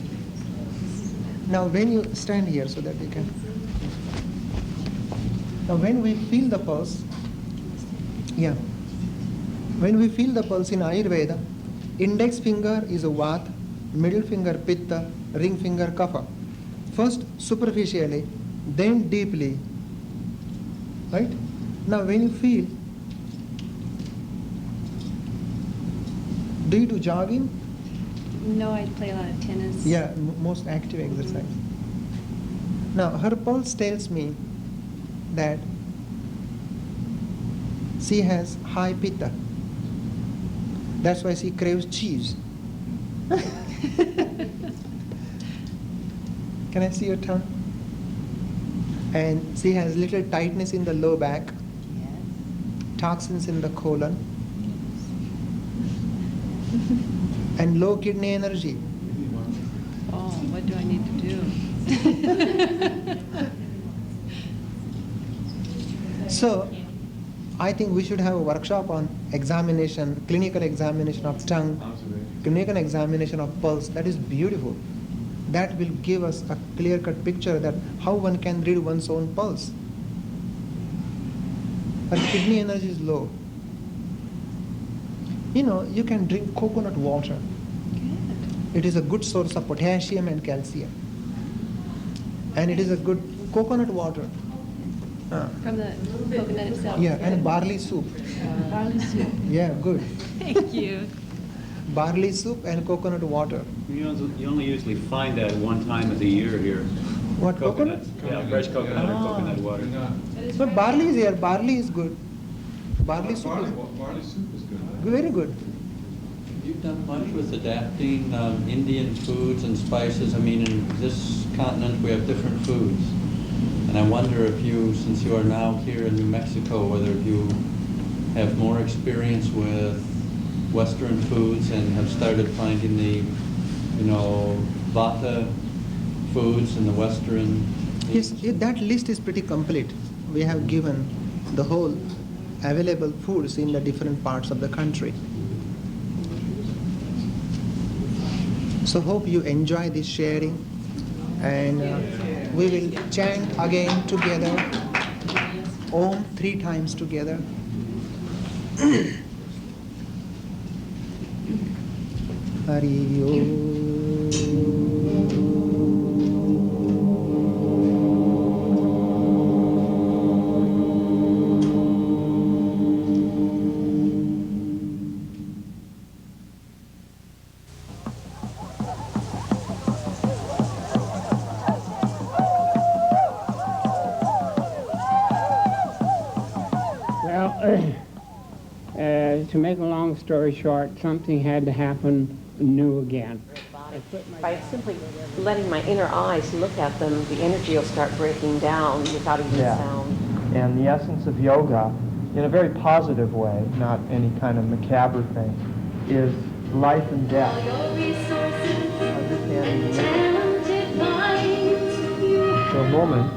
Now when you stand here so that you can. Now when we feel the pulse, when we feel the pulse in Ayurveda, index finger is a Vata, middle finger Pitta, ring finger Kapha. First superficially, then deeply. Right? Now when you feel, do you do jogging?
No, I play a lot of tennis.
Yeah, most active exercise. Now her pulse tells me that she has high Pitta. That's why she craves cheese. Can I see your tongue? And she has little tightness in the low back, toxins in the colon, and low kidney energy.
Oh, what do I need to do?
So, I think we should have a workshop on examination, clinical examination of tongue, clinical examination of pulse. That is beautiful. That will give us a clear-cut picture that how one can read one's own pulse. Her kidney energy is low. You know, you can drink coconut water. It is a good source of potassium and calcium. And it is a good coconut water.
From the coconut itself?
Yeah, and barley soup.
Barley soup.
Yeah, good.
Thank you.
Barley soup and coconut water.
You only usually find that one time of the year here.
What, coconut?
Yeah, fresh coconut or coconut water.
But barley is here. Barley is good. Barley soup is
Barley soup is good.
very good.
Have you done much with adapting Indian foods and spices? I mean, in this continent we have different foods. And I wonder if you, since you are now here in New Mexico, whether you have more experience with Western foods and have started finding the, Vata foods in the Western.
Yes, that list is pretty complete. We have given the whole available foods in the different parts of the country. So hope you enjoy this sharing, and we will chant again together, Om 3 times together. Hari Om.
To make a long story short, something had to happen new again.
By simply letting my inner eyes look at them, the energy will start breaking down without even sound.
And the essence of yoga, in a very positive way, not any kind of macabre thing, is life and death. For a moment,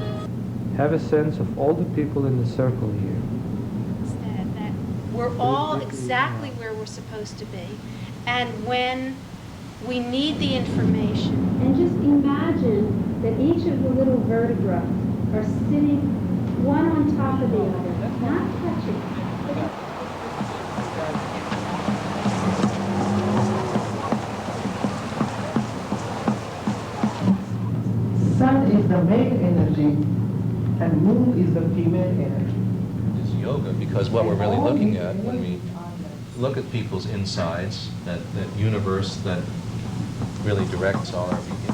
have a sense of all the people in the circle here.
We're all exactly where we're supposed to be. And when we need the information.
And just imagine that each of the little vertebrae are sitting one on top of the other, not touching.
Sun is the male energy and moon is the female energy.
It's yoga, because what we're really looking at when we look at people's insides, that universe that really directs all our being.